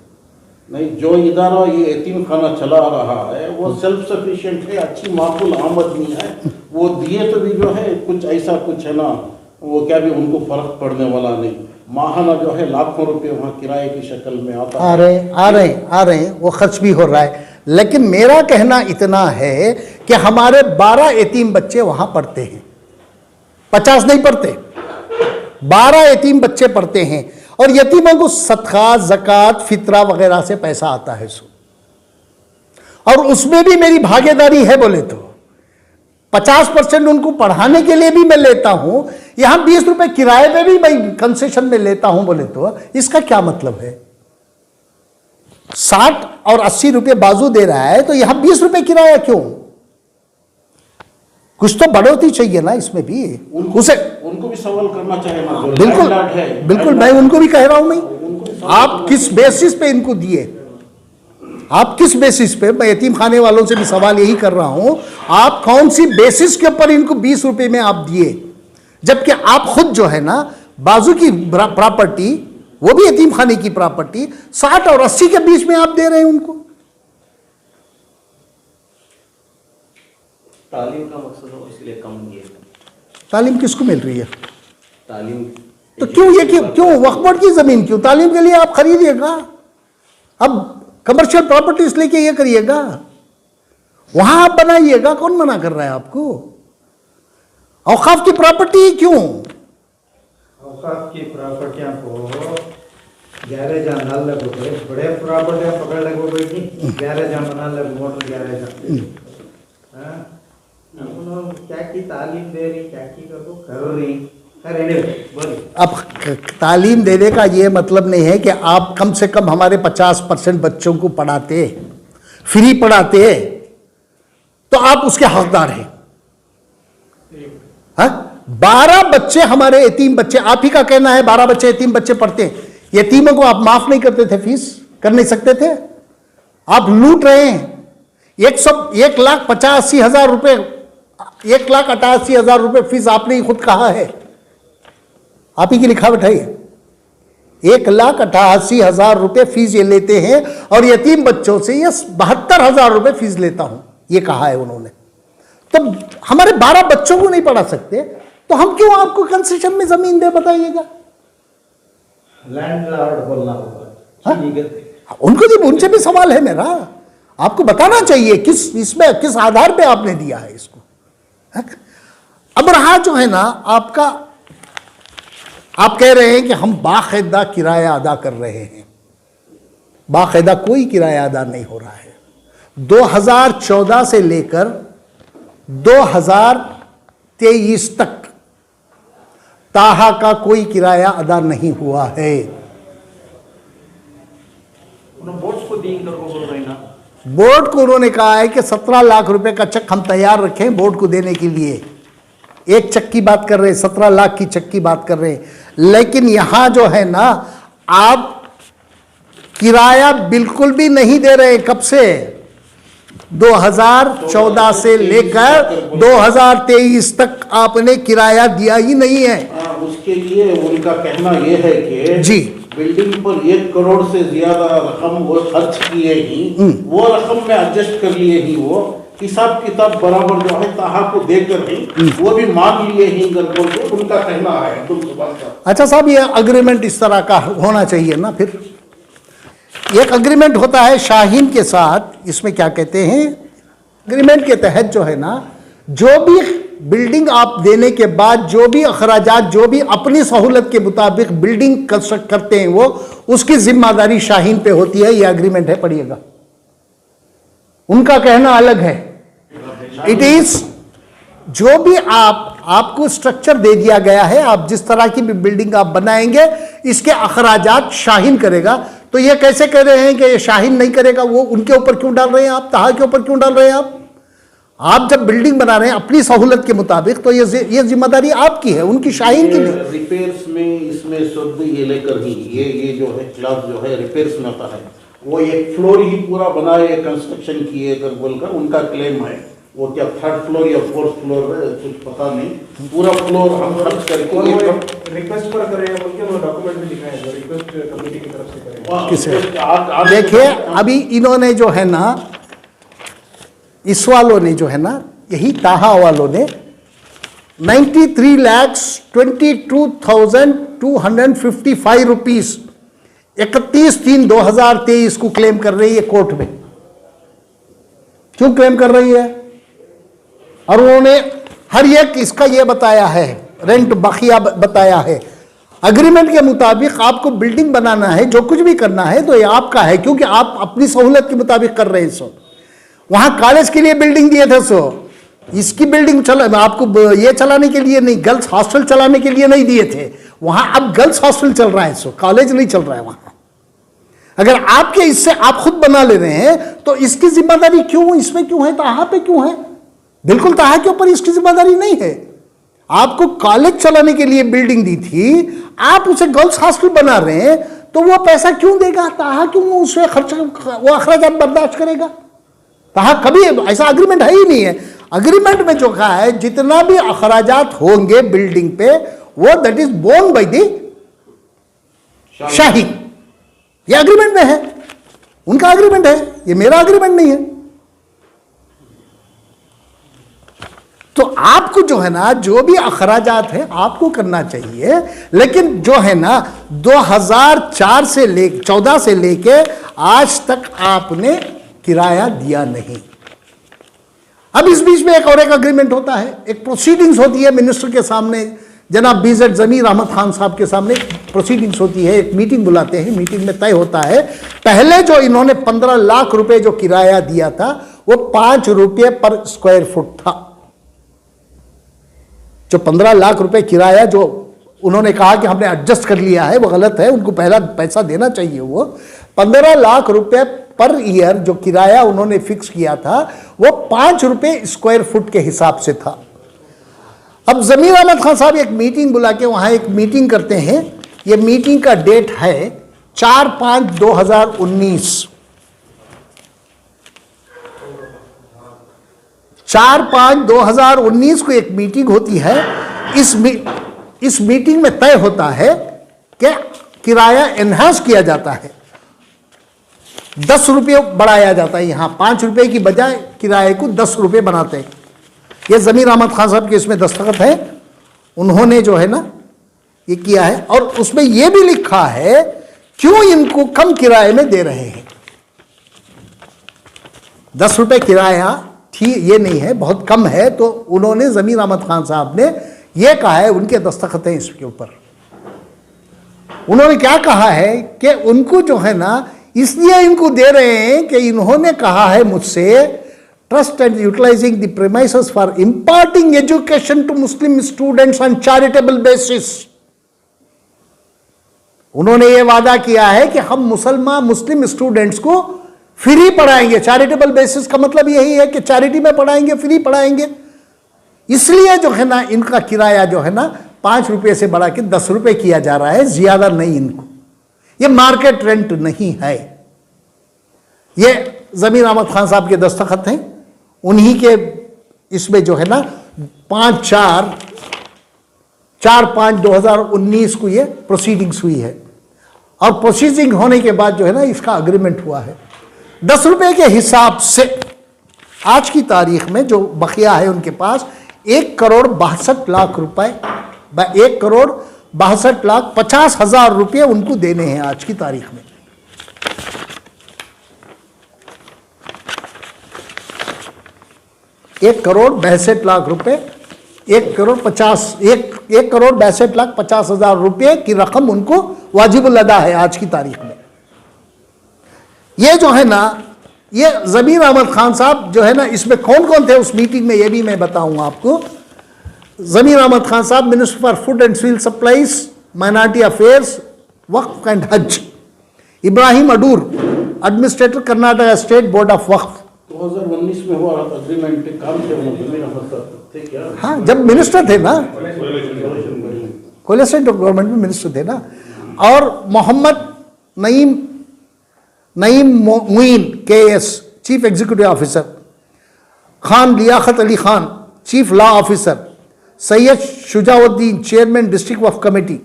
नहीं, जो इदारा ये यतीम खाना चला रहा है वो सेल्फ सफिशिएंट है, अच्छी माकूल आमदनी है, वो दिए तो भी जो है कुछ ऐसा कुछ है ना, वो क्या भी उनको फर्क पड़ने वाला नहीं। माहाना जो है लाखों रुपए वहाँ किराए की शक्ल में आता
आ रहे हैं, वो खर्च भी हो रहा है। लेकिन मेरा कहना इतना है कि हमारे 12 यतीम बच्चे वहां पढ़ते हैं, 50 नहीं पढ़ते, 12 यतीम बच्चे पढ़ते हैं। और यतीमों को सदका, ज़कात, फितरा वगैरह से पैसा आता है सो, और उसमें भी मेरी भागीदारी है। बोले तो 50% उनको पढ़ाने के लिए भी मैं लेता हूं, यहां 20 रुपए किराए पे भी मैं कंसेशन में लेता हूं। बोले तो इसका क्या मतलब है? 60 और 80 रुपए बाजू दे रहा है, तो यहां 20 रुपए किराया क्यों? कुछ तो बढ़ोतरी चाहिए ना इसमें भी।
उनको भी सवाल करना चाहिए ना।
बिल्कुल, मैं उनको भी कह रहा हूं। मैं, आप किस बेसिस पे इनको दिए? आप किस बेसिस पे? मैं यतीम खाने वालों से भी सवाल यही कर रहा हूं, आप कौन सी बेसिस के ऊपर इनको 20 रुपए में आप दिए, जबकि आप खुद जो है ना बाजू की प्रॉपर्टी, वो भी यतीम खाने की प्रॉपर्टी, 60 और 80 के बीच में आप दे रहे हैं उनको।
तालीम का मकसद हो इसलिए कम दिए।
तालीम किसको मिल रही है?
तालीम
तो क्यों वक्फ बोर्ड की जमीन क्यों तालीम के लिए आप खरीदिएगा? अब कमर्शियल प्रॉपर्टीज लेके ये करिएगा, वहां आप बनाइएगा। कौन मना कर रहा है आपको? औकाफ की प्रॉपर्टी क्यों?
औकाफ की प्रॉपर्टियां को गैरेज डाल लगो, बड़े प्रॉपर्टियां पकड़ लगो बेटी, गैरेज बना लगो, मोटर गैरेज। क्या की तालीम दे रही, क्या की कर रही।
अब तालीम देने का ये मतलब नहीं है कि आप कम से कम हमारे 50% बच्चों को पढ़ाते, फ्री पढ़ाते, तो आप उसके हकदार हैं। 12 बच्चे हमारे यतीम बच्चे, आप ही का कहना है 12 बच्चे यतीम बच्चे पढ़ते हैं। यतीमों को आप माफ नहीं करते थे, फीस कर नहीं सकते थे? आप लूट रहे हैं। 1,50,000 रुपए, 1,88,000 रुपए फीस आपने ही खुद कहा है, आप ही की लिखावट है। 1,88,000 रुपए फीस ये लेते हैं, और यतीम बच्चों से ये 72,000 रुपए फीस लेता हूं ये कहा है उन्होंने। तो हमारे 12 बच्चों को नहीं पढ़ा सकते तो हम क्यों आपको कंसेशन में जमीन दे, बताइएगा।
लैंडलॉर्ड बोलना होगा।
हाँ?
ठीक है।
उनको भी, उनसे भी सवाल है मेरा, आपको बताना चाहिए किस इसमें किस आधार पे आपने दिया है इसको। है? अब रहा जो है ना आपका, आप कह रहे हैं कि हम बाकायदा किराया अदा कर रहे हैं। बाकायदा कोई किराया अदा नहीं हो रहा है। 2014 से लेकर 2023 तक ताहा का कोई किराया अदा नहीं हुआ है।
बोर्ड्स को दी इनको बोल रहे हैं ना।
बोर्ड को उन्होंने कहा है कि 17 लाख रुपए का चेक हम तैयार रखें बोर्ड को देने के लिए। एक चेक की बात कर रहे हैं, 17 लाख की चेक की बात कर रहे हैं। लेकिन यहां जो है ना आप किराया बिल्कुल भी नहीं दे रहे। कब से? 2014 से लेकर 2023 तक आपने किराया दिया ही नहीं है।
उसके लिए उनका कहना यह है कि
जी,
बिल्डिंग पर 1 करोड़ से ज्यादा रकम वो खर्च किए ही, वो रकम में एडजस्ट कर लिए ही, वो हिसाब किताब बराबर जो है ताहा को देकर ही वो भी मान लिए ही गड़बड़ को, उनका कहना है।
अच्छा साहब, ये अग्रीमेंट इस तरह का होना चाहिए ना। फिर एक अग्रीमेंट होता है शाहीन के साथ, इसमें क्या कहते हैं, अग्रीमेंट के तहत जो है ना, जो भी बिल्डिंग आप देने के बाद जो भी अखराजात, जो भी अपनी सहूलत के मुताबिक बिल्डिंग कंस्ट्रक्ट करते हैं वो उसकी जिम्मेदारी शाहीन पे होती है। ये अग्रीमेंट है, पढ़िएगा। उनका कहना अलग है। इट इज जो भी आपको स्ट्रक्चर दे दिया गया है, आप जिस तरह की भी बिल्डिंग आप बनाएंगे इसके अखराजात शाहीन करेगा। तो ये कैसे कह रहे हैं कि ये शाहीन नहीं करेगा? वो उनके ऊपर क्यों डाल रहे हैं आप, ताहा के ऊपर क्यों डाल रहे हैं आप? आप जब बिल्डिंग बना रहे हैं अपनी सहूलत के मुताबिक तो ये जिम्मेदारी आपकी है, उनकी शाहीन की नहीं।
रिपेयर्स में इसमें शुद्ध ये लेकर ही ये जो है क्लास जो है रिपेयर्स में आता है, वो एक फ्लोर ही पूरा बनाए कंस्ट्रक्शन किए कर बोलकर उनका क्लेम है। वो क्या 3rd फ्लोर या 4th फ्लोर है कुछ पता नहीं, पूरा फ्लोर हम खर्च करके
रिक्वेस्ट पर करें बोल के वो डॉक्यूमेंट भी दिखाए जो रिक्वेस्ट कमेटी की तरफ से करें।
किसे देखिए, अभी इन्होंने जो है ना, इस वालों ने जो है ना, यही ताहा वालों ने 93,22,255 रुपीज 31/3/2023 को क्लेम कर रही है कोर्ट में। क्यों क्लेम कर रही है? और उन्होंने हर एक इसका ये बताया है, रेंट बखिया बताया है। अग्रीमेंट के मुताबिक आपको बिल्डिंग बनाना है, जो कुछ भी करना है तो ये आपका है, क्योंकि आप अपनी सहूलत के मुताबिक कर रहे हैं। सो वहां कॉलेज के लिए बिल्डिंग दिए थे, सो इसकी बिल्डिंग आपको ये चलाने के लिए नहीं, गर्ल्स हॉस्टल चलाने के लिए नहीं दिए थे। वहां अब गर्ल्स हॉस्टल चल रहा है, सो कॉलेज नहीं चल रहा है वहां। अगर आपके इससे आप खुद बना ले रहे हैं तो इसकी जिम्मेदारी क्यों इसमें क्यों है, ताहा पे क्यों है? बिल्कुल ताहा के ऊपर इसकी जिम्मेदारी नहीं है। आपको कॉलेज चलाने के लिए बिल्डिंग दी थी, आप उसे गर्ल्स हॉस्टल बना रहे हैं, तो वो पैसा क्यों देगा? ताहा क्यों उससे खर्च, वो अखराजात बर्दाश्त करेगा? ताहा कभी ऐसा अग्रीमेंट है ही नहीं है। अग्रीमेंट में जो कहा है जितना भी अखराजात होंगे बिल्डिंग पे वो that is borne by the Shaheen. ये अग्रीमेंट में है, उनका अग्रीमेंट है, ये मेरा अग्रीमेंट नहीं है। तो आपको जो है ना, जो भी अखराजात है आपको करना चाहिए। लेकिन जो है ना 2004 से 14 से लेके आज तक आपने किराया दिया नहीं। अब इस बीच में एक और एक अग्रीमेंट होता है, एक प्रोसीडिंग्स होती है मिनिस्टर के सामने, जनाब BZ ज़मीर अहमद खान साहब के सामने प्रोसीडिंग्स होती है, एक मीटिंग बुलाते हैं, मीटिंग में तय होता है। पहले जो इन्होंने 15 लाख रुपए जो किराया दिया था वो 5 रुपये पर स्क्वायर फुट था। जो 15 लाख रुपए किराया जो उन्होंने कहा कि हमने एडजस्ट कर लिया है वो गलत है, उनको पहला पैसा देना चाहिए। वो 15 लाख रुपए पर ईयर जो किराया उन्होंने फिक्स किया था वो 5 रुपये स्क्वायर फुट के हिसाब से था। अब ज़मीर अहमद खान साहब एक मीटिंग बुला के वहाँ एक मीटिंग करते हैं। ये मीटिंग का डेट है 4/5/2019। 4/5/2019 को एक मीटिंग होती है। इस मीटिंग में तय होता है कि किराया एनहांस किया जाता है। 10 रुपये बढ़ाया जाता है। यहाँ 5 रुपये की बजाय किराए को 10 रुपये बनाते हैं। ये ज़मीर अहमद खान साहब के इसमें दस्तखत है, उन्होंने जो है ना ये किया है। और उसमें ये भी लिखा है क्यों इनको कम किराए में दे रहे हैं। 10 रुपये किराया ठीक ये नहीं है, बहुत कम है, तो उन्होंने ज़मीर अहमद खान साहब ने ये कहा है, उनके दस्तखत हैं इसके ऊपर। उन्होंने क्या कहा है कि उनको जो है ना इसलिए इनको दे रहे हैं कि इन्होंने कहा है मुझसे, trust and utilising the premises for imparting education to Muslim students on charitable basis. उन्होंने ये वादा किया है कि हम मुस्लिम स्टूडेंट्स को फ्री पढ़ाएंगे। चैरिटेबल बेसिस का मतलब यही है कि चैरिटी में पढ़ाएंगे, फ्री पढ़ाएंगे। इसलिए जो है ना इनका किराया जो है ना 5 रुपये से बढ़ा के 10 रुपये किया जा रहा है, ज्यादा नहीं इनको। ये मार्केट रेंट नहीं है। ये ज़मीर अहमद खान साहब के दस्तखत हैं, उन्हीं के इसमें जो है ना 4/5/2019 को ये प्रोसीडिंग्स हुई है। और प्रोसीडिंग होने के बाद जो है ना इसका अग्रीमेंट हुआ है। 10 रुपये के हिसाब से आज की तारीख में जो बकिया है उनके पास 1,62,00,000 रुपए, 1,62,50,000 रुपये उनको देने हैं आज की तारीख में। 1,62,00,000 रुपये, 1,62,50,000 रुपये की रकम उनको वाजिबुल अदा है आज की तारीख में। ये जो है ना ये ज़मीर अहमद खान साहब जो है ना इसमें कौन कौन थे उस मीटिंग में, ये भी मैं बताऊंगा आपको। ज़मीर Ahmed Khan Sahab minister for food and civil supplies, minority affairs, Waqf and Haj. Ibrahim Adoor, administrator Karnataka state board of Waqf.
2019 में हुआ अग्रीमेंट पे काम थे ज़मीर अहमद साहब थे क्या?
हाँ, जब मिनिस्टर थे ना, कोलेस्टेंट गवर्नमेंट में मिनिस्टर थे ना। और Mohammed Naeem Muin KS chief executive officer, Khan Liaquat Ali Khan chief law officer, Syed Shujauddin chairman district Waqf committee,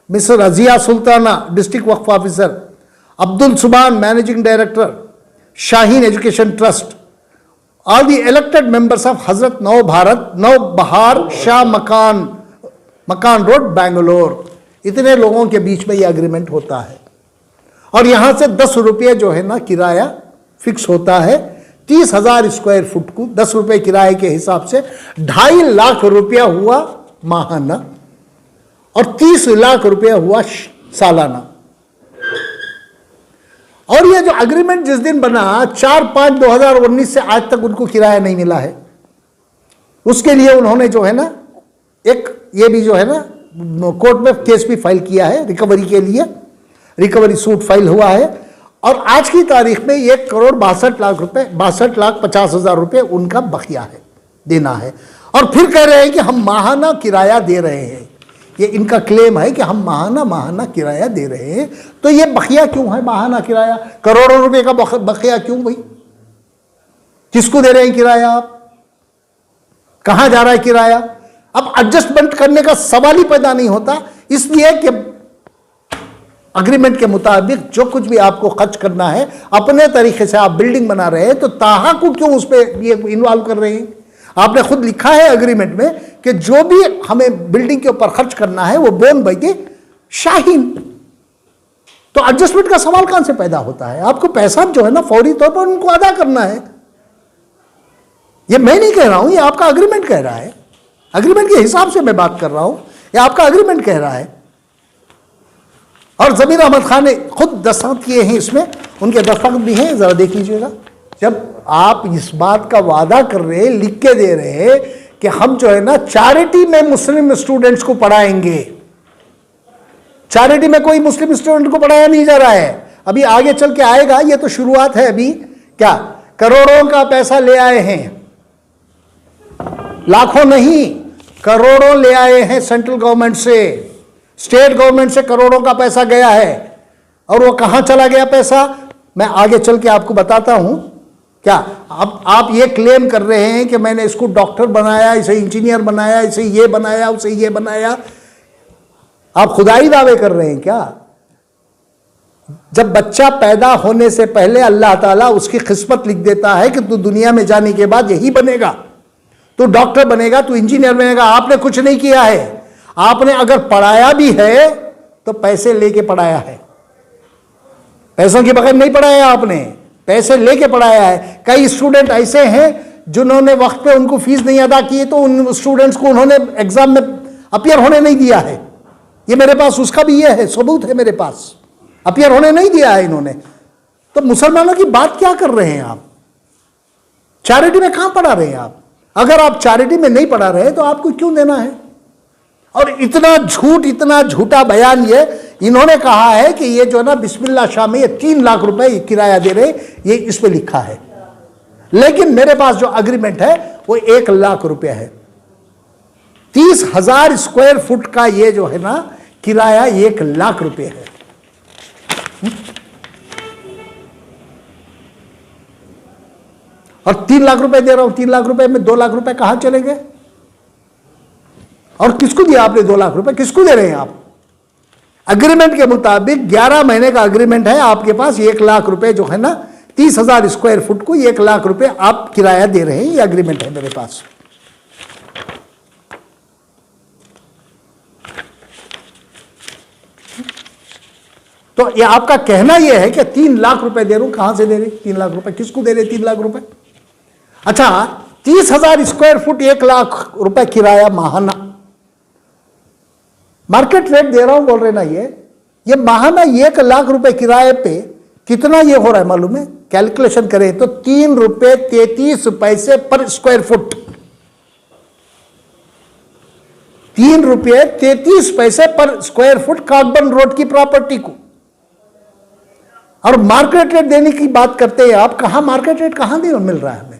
mister Razia Sultana district Waqf officer, Abdul Suban managing director Shaheen education trust, all the elected members of Hazrat Nav बहार शाह मकान रोड बेंगलोर। इतने लोगों के बीच में ये अग्रीमेंट होता है। और यहां से 10 रुपये जो है ना किराया फिक्स होता है। 30,000 स्क्वायर फुट को 10 रुपये किराए के हिसाब से 2.5 लाख रुपया हुआ माहाना और 30 लाख रुपया हुआ सालाना। और ये जो अग्रीमेंट जिस दिन बना 4/5/2019 से आज तक उनको किराया नहीं मिला है। उसके लिए उन्होंने जो है ना एक ये भी जो है ना कोर्ट में केस भी फाइल किया है रिकवरी के लिए, रिकवरी सूट फाइल हुआ है। और आज की तारीख में 1,62,00,000 रुपए, 62,50,000 रुपये उनका बकिया है, देना है। और फिर कह रहे हैं कि हम माहाना किराया दे रहे हैं। ये इनका क्लेम है कि हम माहाना किराया दे रहे हैं। तो ये बकिया क्यों है माहाना किराया? करोड़ों रुपए का बकिया क्यों भाई? किसको दे रहे हैं किराया आप? कहां जा रहा है किराया? अब एडजस्टमेंट करने का सवाल ही पैदा नहीं होता। इसलिए कि अग्रीमेंट के मुताबिक जो कुछ भी आपको खर्च करना है अपने तरीके से आप बिल्डिंग बना रहे हैं, तो ताहा को क्यों उस पर ये इन्वॉल्व कर रहे हैं? आपने खुद लिखा है अग्रीमेंट में कि जो भी हमें बिल्डिंग के ऊपर खर्च करना है वो बोन भाई के शाहीन। तो एडजस्टमेंट का सवाल कहां से पैदा होता है? आपको पैसा जो है ना फौरी तौर पर उनको अदा करना है। ये मैं नहीं कह रहा हूं, ये आपका अग्रीमेंट कह रहा है। अग्रीमेंट के हिसाब से मैं बात कर रहा हूं, ये आपका अग्रीमेंट कह रहा है। और ज़मीर अहमद खान ने खुद दस्तखत किए हैं इसमें, उनके दस्तखत भी हैं, जरा देख लीजिएगा। जब आप इस बात का वादा कर रहे हैं, लिख के दे रहे हैं कि हम जो है ना चैरिटी में मुस्लिम स्टूडेंट्स को पढ़ाएंगे। चैरिटी में कोई मुस्लिम स्टूडेंट को पढ़ाया नहीं जा रहा है, अभी आगे चल के आएगा। ये तो शुरुआत है। अभी क्या करोड़ों का पैसा ले आए हैं, लाखों नहीं करोड़ों ले आए हैं सेंट्रल गवर्नमेंट से, स्टेट गवर्नमेंट से करोड़ों का पैसा गया है। और वो कहां चला गया पैसा, मैं आगे चल के आपको बताता हूं। क्या अब आप ये क्लेम कर रहे हैं कि मैंने इसको डॉक्टर बनाया, इसे इंजीनियर बनाया, इसे ये बनाया, उसे ये बनाया? आप खुदाई दावे कर रहे हैं क्या? जब बच्चा पैदा होने से पहले अल्लाह ताला उसकी किस्मत लिख देता है कि तू दुनिया में जाने के बाद यही बनेगा, तू डॉक्टर बनेगा, तू इंजीनियर बनेगा। आपने कुछ नहीं किया है, आपने अगर पढ़ाया भी है तो पैसे लेके पढ़ाया है, पैसों के बगैर नहीं पढ़ाया आपने, पैसे लेके पढ़ाया है। कई स्टूडेंट ऐसे हैं जिन्होंने वक्त पे उनको फीस नहीं अदा की तो उन स्टूडेंट्स को उन्होंने एग्जाम में अपियर होने नहीं दिया है। ये मेरे पास उसका भी ये है, सबूत है मेरे पास, अपियर होने नहीं दिया है इन्होंने। तो मुसलमानों की बात क्या कर रहे हैं आप? चैरिटी में कहां पढ़ा रहे हैं आप? अगर आप चैरिटी में नहीं पढ़ा रहे तो आपको क्यों देना है? और इतना झूठ, इतना झूठा बयान ये इन्होंने कहा है कि ये जो है ना बिस्मिल्लाह शाह में ये 3 लाख रुपए किराया दे रहे, ये इस पे लिखा है। लेकिन मेरे पास जो अग्रीमेंट है वो 1 लाख रुपए है। 30,000 स्क्वायर फुट का ये जो है ना किराया 1 लाख रुपए है। और 3 लाख रुपए दे रहा हूं, 3 लाख रुपए में 2 लाख रुपए कहां चले गए? और किसको दिया आपने 2 लाख रुपए? किसको दे रहे हैं आप? अग्रीमेंट के मुताबिक 11 महीने का अग्रीमेंट है आपके पास। 1 लाख रुपए जो है ना 30,000 स्क्वायर फुट को 1 लाख रुपए आप किराया दे रहे हैं, ये अग्रीमेंट है मेरे पास। तो ये आपका कहना यह है कि 3 लाख रुपए दे रहा हूं, कहां से दे रहे? 3 लाख रुपए किसको दे रहे? 3 लाख रुपए। अच्छा, 30,000 स्क्वायर फुट 1 लाख रुपए किराया माहाना, मार्केट रेट दे रहा हूं बोल रहे ना। ये माहाना 1 लाख रुपए किराए पे कितना ये हो रहा है मालूम है? कैलकुलेशन करें तो 3 रुपए 33 पैसे पर स्क्वायर फुट। 3 रुपये 33 पैसे पर स्क्वायर फुट कार्बन रोड की प्रॉपर्टी को। और मार्केट रेट देने की बात करते हैं आप, कहां मार्केट रेट कहां दे मिल रहा है हमें?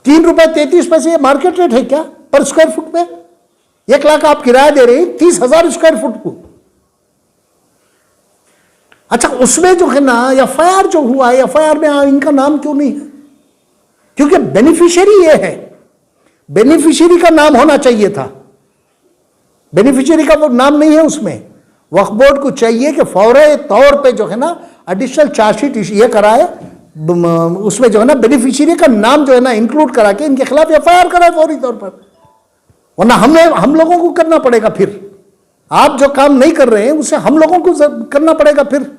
3 रुपए 33 पैसे ये मार्केट रेट है क्या पर स्क्वायर फुट पे? 1 लाख आप किराया दे रहे हैं 30,000 स्क्वायर फुट को। अच्छा, उसमें जो है ना एफआईआर जो हुआ है, एफआईआर में इनका नाम क्यों नहीं है? क्योंकि बेनिफिशियरी ये है, बेनिफिशियरी का नाम होना चाहिए था। बेनिफिशियरी का वो नाम नहीं है उसमें। वक्फ बोर्ड को चाहिए कि फौरी तौर पे जो है ना एडिशनल चार्जशीट ये कराए, उसमें जो है ना बेनिफिशियरी का नाम जो है ना इंक्लूड करा के इनके खिलाफ एफआईआर कराए फौरी तौर पर, वरना हम लोगों को करना पड़ेगा। फिर आप जो काम नहीं कर रहे हैं उसे हम लोगों को करना पड़ेगा। फिर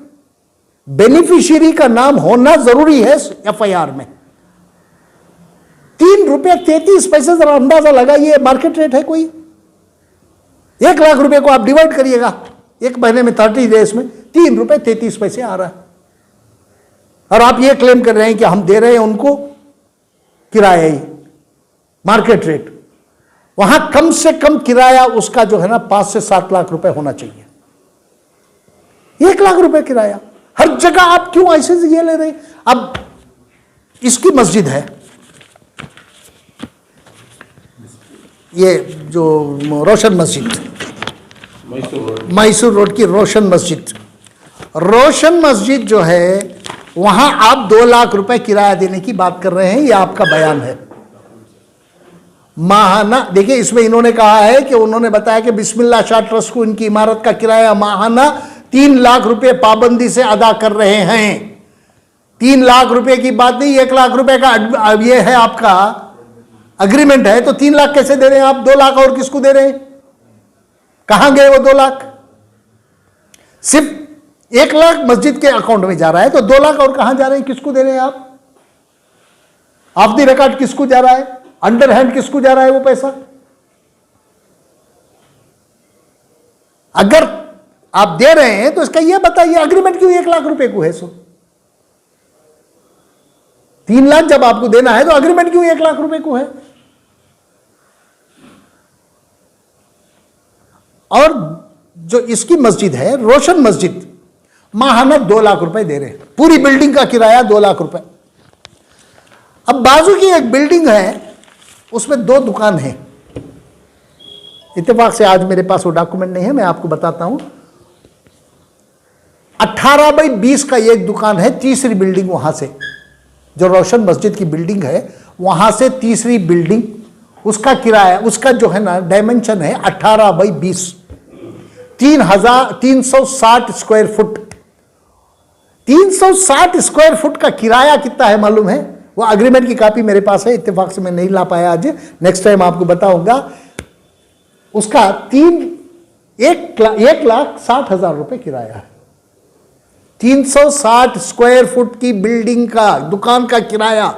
बेनिफिशियरी का नाम होना जरूरी है एफआईआर में। 3 रुपये 33 पैसे, जरा अंदाजा लगाइए मार्केट रेट है कोई? 1 लाख रुपए को आप डिवाइड करिएगा 1 महीने में 30 डेज में, 3 रुपये 33 पैसे आ रहा है। और आप ये क्लेम कर रहे हैं कि हम दे रहे हैं उनको किराया ही, मार्केट रेट। वहां कम से कम किराया उसका जो है ना 5 से 7 लाख रुपए होना चाहिए। 1 लाख रुपए किराया हर जगह आप क्यों ऐसे ये ले रहे हैं? अब इसकी मस्जिद है, ये जो रोशन मस्जिद, मैसूर रोड की रोशन मस्जिद, रोशन मस्जिद जो है वहां आप 2 लाख रुपए किराया देने की बात कर रहे हैं, यह आपका बयान है। माहाना देखिए, इसमें इन्होंने कहा है कि उन्होंने बताया कि बिस्मिल्लाह शाह ट्रस्ट को इनकी इमारत का किराया माहाना 3 लाख रुपए पाबंदी से अदा कर रहे हैं। 3 लाख रुपए की बात नहीं, 1 लाख रुपए का ये है आपका अग्रीमेंट है। तो 3 लाख कैसे दे रहे हैं आप? 2 लाख और किसको दे रहे हैं? कहां गए वो 2 लाख? सिर्फ 1 लाख मस्जिद के अकाउंट में जा रहा है, तो 2 लाख और कहां जा रहे हैं? किसको दे रहे हैं आप? ऑफ द रिकॉर्ड किसको जा रहा है? अंडर हैंड किसको जा रहा है वो पैसा? अगर आप दे रहे हैं तो इसका यह बताइए अग्रीमेंट क्यों 1 लाख रुपए को है? सो 3 लाख जब आपको देना है तो अग्रीमेंट क्यों 1 लाख रुपए को है? और जो इसकी मस्जिद है रोशन मस्जिद, माहाना 2 लाख रुपए दे रहे हैं, पूरी बिल्डिंग का किराया 2 लाख रुपए। अब बाजू की एक बिल्डिंग है, उसमें 2 दुकान है। इत्तेफाक से आज मेरे पास वो डॉक्यूमेंट नहीं है, मैं आपको बताता हूं। 18 बाई 20 का एक दुकान है, तीसरी बिल्डिंग वहां से, जो रोशन मस्जिद की बिल्डिंग है वहां से तीसरी बिल्डिंग, उसका किराया, उसका जो है ना डायमेंशन है 18 by 20, 3,360 square foot. 360 square foot का किराया कितना है मालूम है? वो अग्रीमेंट की कॉपी मेरे पास है, इत्तेफाक से मैं नहीं ला पाया आज, नेक्स्ट टाइम आपको बताऊंगा। उसका 1,60,000 रुपए किराया है। 360 स्क्वायर फुट की बिल्डिंग का, दुकान का किराया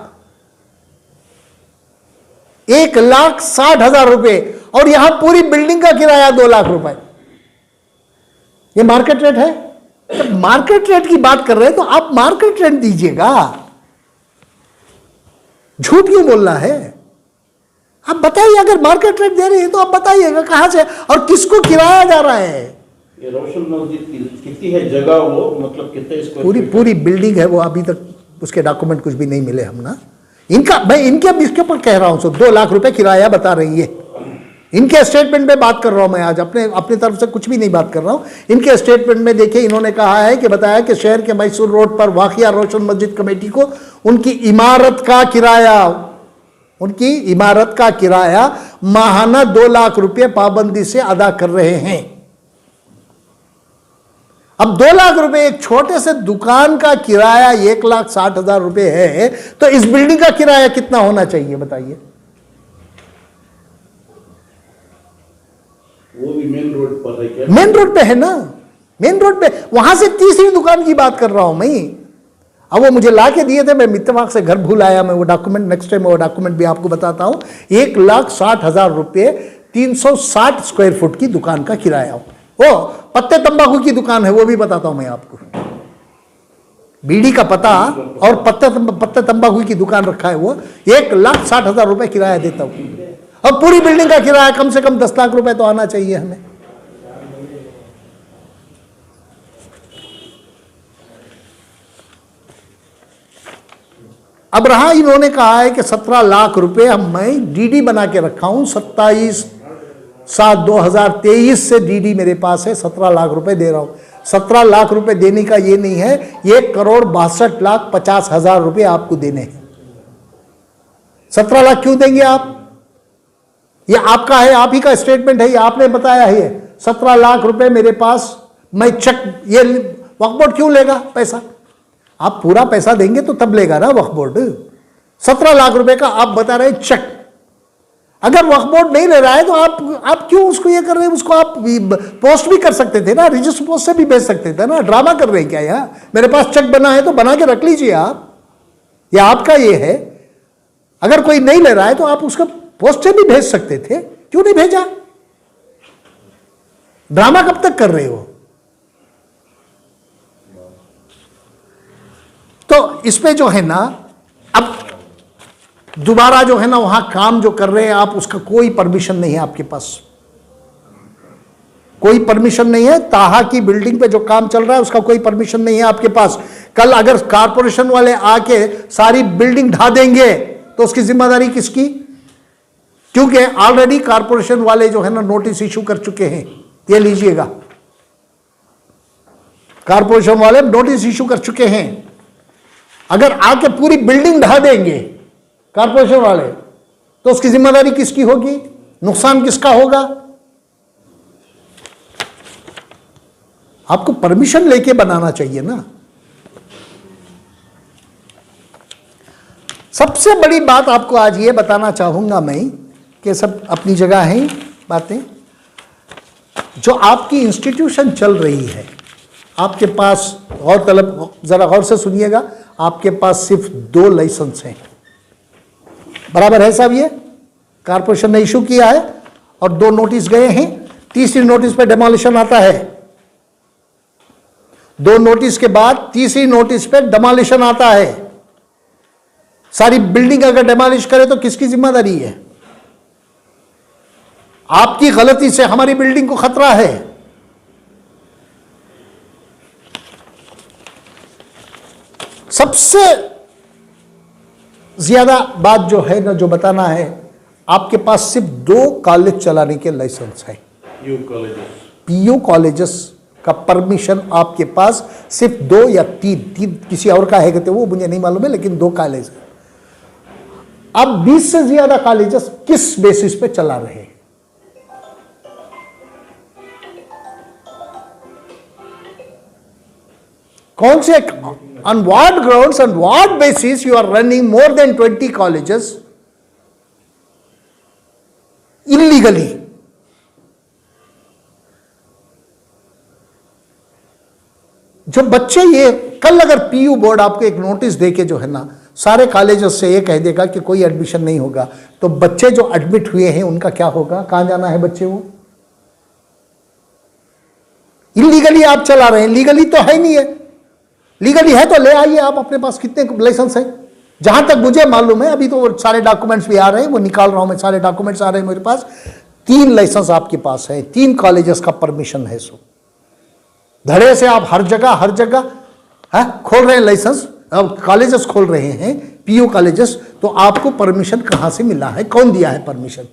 1,60,000 रुपए, और यहां पूरी बिल्डिंग का किराया 2 लाख रुपए। ये मार्केट रेट है। जब मार्केट रेट की बात कर रहे हैं तो आप मार्केट रेट दीजिएगा, झूठ क्यों बोलना है? आप बताइए, अगर मार्केट रेट दे रही है तो आप बताइएगा कहां से और किसको किराया जा रहा है।
ये रोशन मस्जिद कितनी है जगह, वो मतलब कितने स्क्वायर
पूरी बिल्डिंग है वो, अभी तक उसके डॉक्यूमेंट कुछ भी नहीं मिले हम ना। इनका मैं इनके इसके ऊपर कह रहा हूं, 2 लाख रुपए किराया बता रही है। इनके स्टेटमेंट में बात कर रहा हूं मैं आज, अपनी तरफ से कुछ भी नहीं बात कर रहा हूं। इनके स्टेटमेंट में देखिए, इन्होंने कहा है कि बताया कि शहर के मैसूर रोड पर वाक़िया रोशन मस्जिद कमेटी को उनकी इमारत का किराया माहाना 2 लाख रुपए पाबंदी से अदा कर रहे हैं। अब 2 लाख रुपए एक छोटे से दुकान का किराया 1,60,000 रुपए है, तो इस बिल्डिंग का किराया कितना होना चाहिए बताइए?
वो भी मेन रोड पर है क्या?
मेन रोड पे है ना, मेन रोड पे। वहां से तीसरी दुकान की बात कर रहा हूं मैं। अब वो मुझे ला के दिए थे, मैं इत्तेफाक से घर भूल आया। मैं वो डॉक्यूमेंट नेक्स्ट टाइम वो डॉक्यूमेंट भी आपको बताता हूं। 1,60,000 रुपये 360 स्क्वायर फुट की दुकान का किराया। वो पत्ते तंबाकू की दुकान है, वो भी बताता हूं मैं आपको। बीड़ी का पता और पत्ते तंबाकू की दुकान रखा है वो। 1,60,000 रुपये किराया देता हूं, और पूरी बिल्डिंग का किराया कम से कम 10 लाख रुपए तो आना चाहिए हमें। अब रहा, इन्होंने कहा है कि 17 लाख रुपए मैं डीडी बना के रखा हूं। 27/7/2023 से डीडी मेरे पास है, 17 लाख रुपए दे रहा हूं। 17 लाख रुपए देने का ये नहीं है, 1,62,50,000 रुपए आपको देने हैं। 17 लाख क्यों देंगे आप? ये आपका है, आप ही का स्टेटमेंट है, ये आपने बताया है। 17 लाख रुपए मेरे पास, मैं चेक, ये वक्फ बोर्ड क्यों लेगा पैसा? आप पूरा पैसा देंगे तो तब लेगा ना वक्फ बोर्ड। 17 लाख रुपए का आप बता रहे हैं चेक। अगर वक्फ बोर्ड नहीं ले रहा है तो आप क्यों उसको ये कर रहे हैं? उसको आप पोस्ट भी कर सकते थे ना, रजिस्टर पोस्ट से भी भेज सकते थे ना। ड्रामा कर रहे हैं क्या यहाँ? मेरे पास चेक बना है तो बना के रख लीजिए आप, ये आपका ये है। अगर कोई नहीं ले रहा है तो आप उसका पोस्ट से भी भेज सकते थे, क्यों नहीं भेजा? ड्रामा कब तक कर रहे हो? तो इसमें जो है ना, अब दोबारा जो है ना वहां काम जो कर रहे हैं आप, उसका कोई परमिशन नहीं है आपके पास, कोई परमिशन नहीं है। ताहा की बिल्डिंग पे जो काम चल रहा है उसका कोई परमिशन नहीं है आपके पास। कल अगर कारपोरेशन वाले आके सारी बिल्डिंग ढा देंगे तो उसकी जिम्मेदारी किसकी? क्योंकि ऑलरेडी कारपोरेशन वाले जो है ना नोटिस इशू कर चुके हैं, ये लीजिएगा, कारपोरेशन वाले नोटिस इशू कर चुके हैं। अगर आके पूरी बिल्डिंग ढा देंगे कारपोरेशन वाले तो उसकी जिम्मेदारी किसकी होगी? नुकसान किसका होगा? आपको परमिशन लेके बनाना चाहिए ना। सबसे बड़ी बात आपको आज ये बताना चाहूंगा मैं कि सब अपनी जगह हैं बातें। जो आपकी इंस्टीट्यूशन चल रही है, आपके पास गौर तलब, जरा गौर से सुनिएगा, आपके पास सिर्फ 2 लाइसेंस हैं। बराबर है साहब? ये कारपोरेशन ने इशू किया है और 2 नोटिस गए हैं। तीसरी नोटिस पे डेमोलिशन आता है। 2 नोटिस के बाद तीसरी नोटिस पे डेमोलिशन आता है। सारी बिल्डिंग अगर डेमोलिश करे तो किसकी जिम्मेदारी है? आपकी गलती से हमारी बिल्डिंग को खतरा है। सबसे ज्यादा बात जो है ना, जो बताना है, आपके पास सिर्फ 2 कॉलेज चलाने के लाइसेंस है। पीयू कॉलेजेस का परमिशन आपके पास सिर्फ 2 या 3 किसी और का है कहते वो मुझे नहीं मालूम है, लेकिन 2 कॉलेज है। अब 20 से ज्यादा कॉलेजेस किस बेसिस पे चला रहे हैं? कौन से, on what grounds, on what basis you are running more than 20 colleges illegally? जो बच्चे ये कल अगर पीयू बोर्ड आपको एक नोटिस देके जो है ना सारे कॉलेजेस से ये कह देगा कि कोई एडमिशन नहीं होगा, तो बच्चे जो एडमिट हुए हैं उनका क्या होगा? कहां जाना है बच्चे? वो इलीगली आप चला रहे हैं, लीगली तो है नहीं है। लीगली है तो ले आइए आप अपने पास, कितने लाइसेंस है? जहां तक मुझे मालूम है, अभी तो सारे डॉक्यूमेंट्स भी आ रहे हैं, वो निकाल रहा हूं मैं, सारे डॉक्यूमेंट्स आ रहे हैं मेरे पास। 3 लाइसेंस आपके पास है, 3 कॉलेजेस का परमिशन है। सो धड़े से आप हर जगह खोल रहे हैं लाइसेंस, अब कॉलेजेस खोल रहे हैं, पीयू कॉलेजेस, तो आपको परमिशन कहां से मिला है? कौन दिया है परमिशन?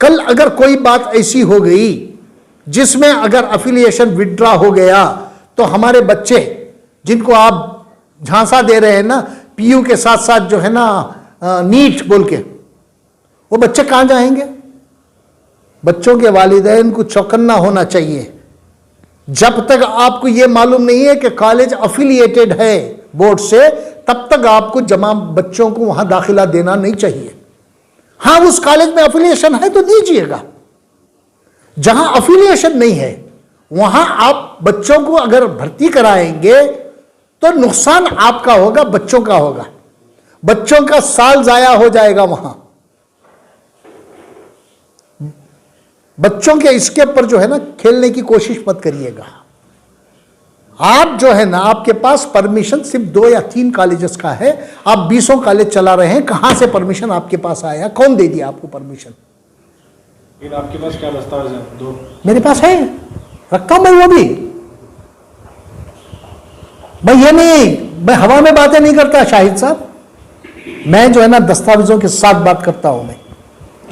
कल अगर कोई बात ऐसी हो गई जिसमें अगर अफिलिएशन विड्रॉ हो गया, तो हमारे बच्चे जिनको आप झांसा दे रहे हैं ना पीयू के साथ साथ जो है ना नीट बोल के, वो बच्चे कहां जाएंगे? बच्चों के वालिदैन को चौकन्ना होना चाहिए। जब तक आपको यह मालूम नहीं है कि कॉलेज अफिलिएटेड है बोर्ड से, तब तक आपको जमा बच्चों को वहां दाखिला देना नहीं चाहिए। हां, उस कॉलेज में अफिलिएशन है तो दीजिएगा। जहां अफिलिएशन नहीं है वहां आप बच्चों को अगर भर्ती कराएंगे तो नुकसान आपका होगा, बच्चों का होगा। बच्चों का साल जाया हो जाएगा वहां। बच्चों के इसके ऊपर जो है ना खेलने की कोशिश मत करिएगा। आप जो है ना, आपके पास परमिशन सिर्फ 2 या 3 कॉलेजेस का है, आप 20 कॉलेज चला रहे हैं। कहां से परमिशन आपके पास आया? कौन दे दिया आपको परमिशन?
लेकिन आपके पास क्या दस्तावेज है? 2
मेरे पास है, रखता हूं मैं वो भी। मैं ये नहीं, मैं हवा में बातें नहीं करता शाहिद साहब, मैं जो है ना दस्तावेजों के साथ बात करता हूं मैं।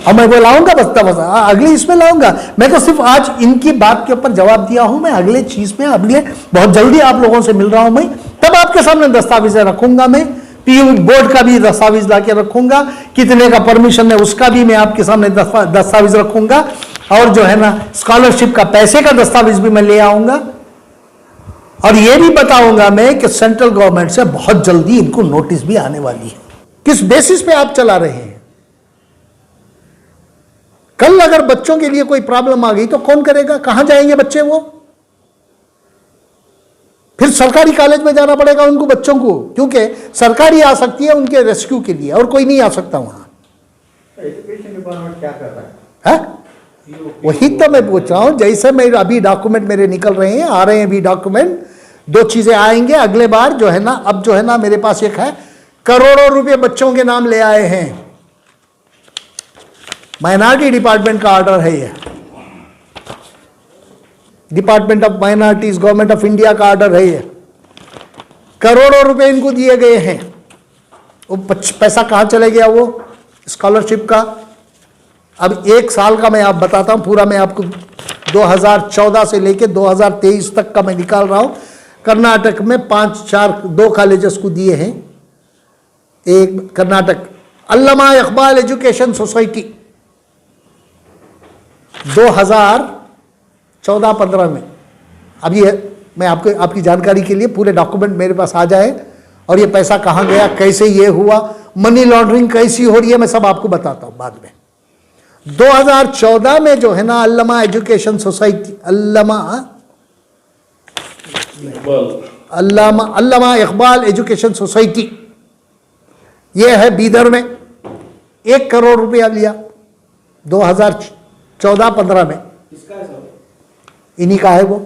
और मैं वो लाऊंगा दस्तावेज, अगली इसमें लाऊंगा। मैं तो सिर्फ आज इनकी बात के ऊपर जवाब दिया हूं, मैं अगले चीज में अगले बहुत जल्दी आप लोगों से मिल रहा हूं मैं, तब आपके सामने दस्तावेजें रखूंगा मैं। पीयू बोर्ड का भी दस्तावेज ला के रखूंगा, कितने का परमिशन है उसका भी मैं आपके सामने दस्तावेज रखूंगा, और जो है ना स्कॉलरशिप का पैसे का दस्तावेज भी मैं ले आऊंगा। और ये भी बताऊंगा मैं कि सेंट्रल गवर्नमेंट से बहुत जल्दी इनको नोटिस भी आने वाली है। किस बेसिस पे आप चला रहे हैं? कल अगर बच्चों के लिए कोई प्रॉब्लम आ गई तो कौन करेगा? कहां जाएंगे बच्चे? वो फिर सरकारी कॉलेज में जाना पड़ेगा उनको, बच्चों को, क्योंकि सरकारी आ सकती है उनके रेस्क्यू के लिए और कोई नहीं आ सकता वहां।
एजुकेशन डिपार्टमेंट क्या कर रहा है?
वही तो मैं पूछ रहा हूं। जैसे मैं अभी डॉक्यूमेंट मेरे निकल रहे हैं, आ रहे हैं अभी डॉक्यूमेंट, 2 चीजें आएंगे अगले बार जो है ना। अब जो है ना मेरे पास एक है, करोड़ों रुपए बच्चों के नाम ले आए हैं। माइनॉरिटी डिपार्टमेंट का ऑर्डर है ये, department of minorities government of India का ऑर्डर है ये। करोड़ों रुपए इनको दिए गए हैं। वो पैसा कहां चले गया? वो स्कॉलरशिप का। अब 1 साल का मैं आप बताता हूं पूरा, मैं आपको 2014 से लेके 2023 तक का मैं निकाल रहा हूं। कर्नाटक में 2 कॉलेजेस को दिए हैं। एक कर्नाटक अल्लामा इकबाल एजुकेशन सोसाइटी 2014-15 में। अब ये मैं आपको आपकी जानकारी के लिए पूरे डॉक्यूमेंट मेरे पास आ जाए, और ये पैसा कहाँ गया, कैसे ये हुआ, मनी लॉन्ड्रिंग कैसी हो रही है, मैं सब आपको बताता हूँ बाद में। 2014 में जो है ना अल्लामा एजुकेशन सोसाइटी, अल्लामा इकबाल एजुकेशन सोसाइटी, ये है बीदर में, 1 करोड़ रुपया लिया 2014-15 में।
किसका है सर?
इन्हीं का है वो।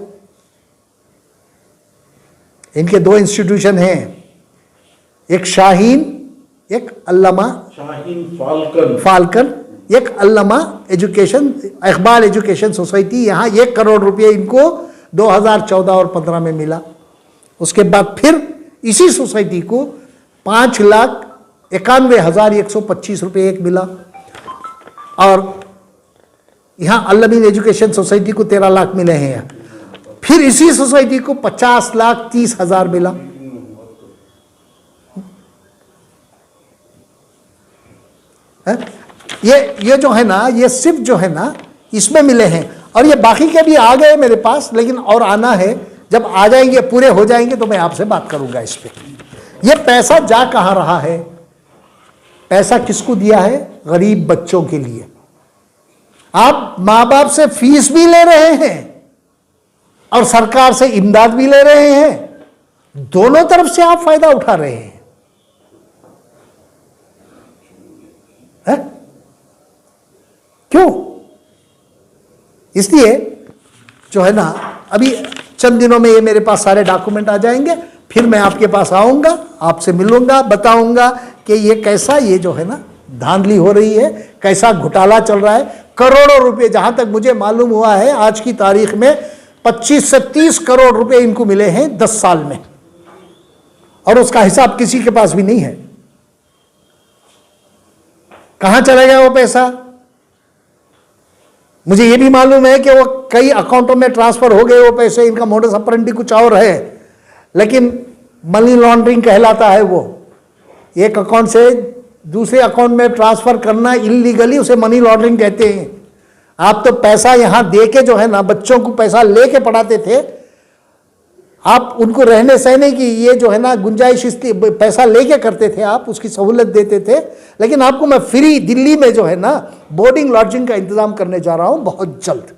इनके 2 इंस्टीट्यूशन हैं, एक शाहीन, एक अल्लामा फाल्कन, एक अल्लामा एजुकेशन इकबाल एजुकेशन सोसाइटी। यहाँ 1 करोड़ रुपये इनको 2014 और 15 में मिला। उसके बाद फिर इसी सोसाइटी को 5,91,125 रुपये एक मिला, और यहाँ अल्लामीन एजुकेशन सोसाइटी को 13 लाख मिले हैं। फिर इसी सोसाइटी को 50,30,000 मिला। ये जो है ना, ये सिर्फ जो है ना इसमें मिले हैं। और ये बाकी के भी आ गए मेरे पास, लेकिन और आना है। जब आ जाएंगे, पूरे हो जाएंगे, तो मैं आपसे बात करूंगा इस पे। ये पैसा जा कहां रहा है? पैसा किसको दिया है? गरीब बच्चों के लिए। आप मां बाप से फीस भी ले रहे हैं और सरकार से इमदाद भी ले रहे हैं। दोनों तरफ से आप फायदा उठा रहे हैं, है? क्यों? इसलिए जो है ना, अभी चंद दिनों में ये मेरे पास सारे डॉक्यूमेंट आ जाएंगे, फिर मैं आपके पास आऊंगा, आपसे मिलूंगा, बताऊंगा कि ये कैसा, ये जो है ना धांधली हो रही है, कैसा घोटाला चल रहा है। करोड़ों रुपए, जहां तक मुझे मालूम हुआ है आज की तारीख में 25 से 30 करोड़ रुपए इनको मिले हैं 10 साल में, और उसका हिसाब किसी के पास भी नहीं है। कहां चला गया वो पैसा? मुझे ये भी मालूम है कि वो कई अकाउंटों में ट्रांसफर हो गए वो पैसे। इनका मोडस ऑपरेंडी कुछ और है, लेकिन मनी लॉन्ड्रिंग कहलाता है वो। एक अकाउंट से दूसरे अकाउंट में ट्रांसफर करना इलीगली, उसे मनी लॉन्ड्रिंग कहते हैं। आप तो पैसा यहां दे के जो है ना, बच्चों को पैसा लेके पढ़ाते थे, आप उनको रहने सहने की ये जो है ना गुंजाइश, इसकी पैसा लेके करते थे, आप उसकी सहूलत देते थे। लेकिन आपको मैं फ्री दिल्ली में जो है ना बोर्डिंग लॉजिंग का इंतजाम करने जा रहा हूं बहुत जल्द।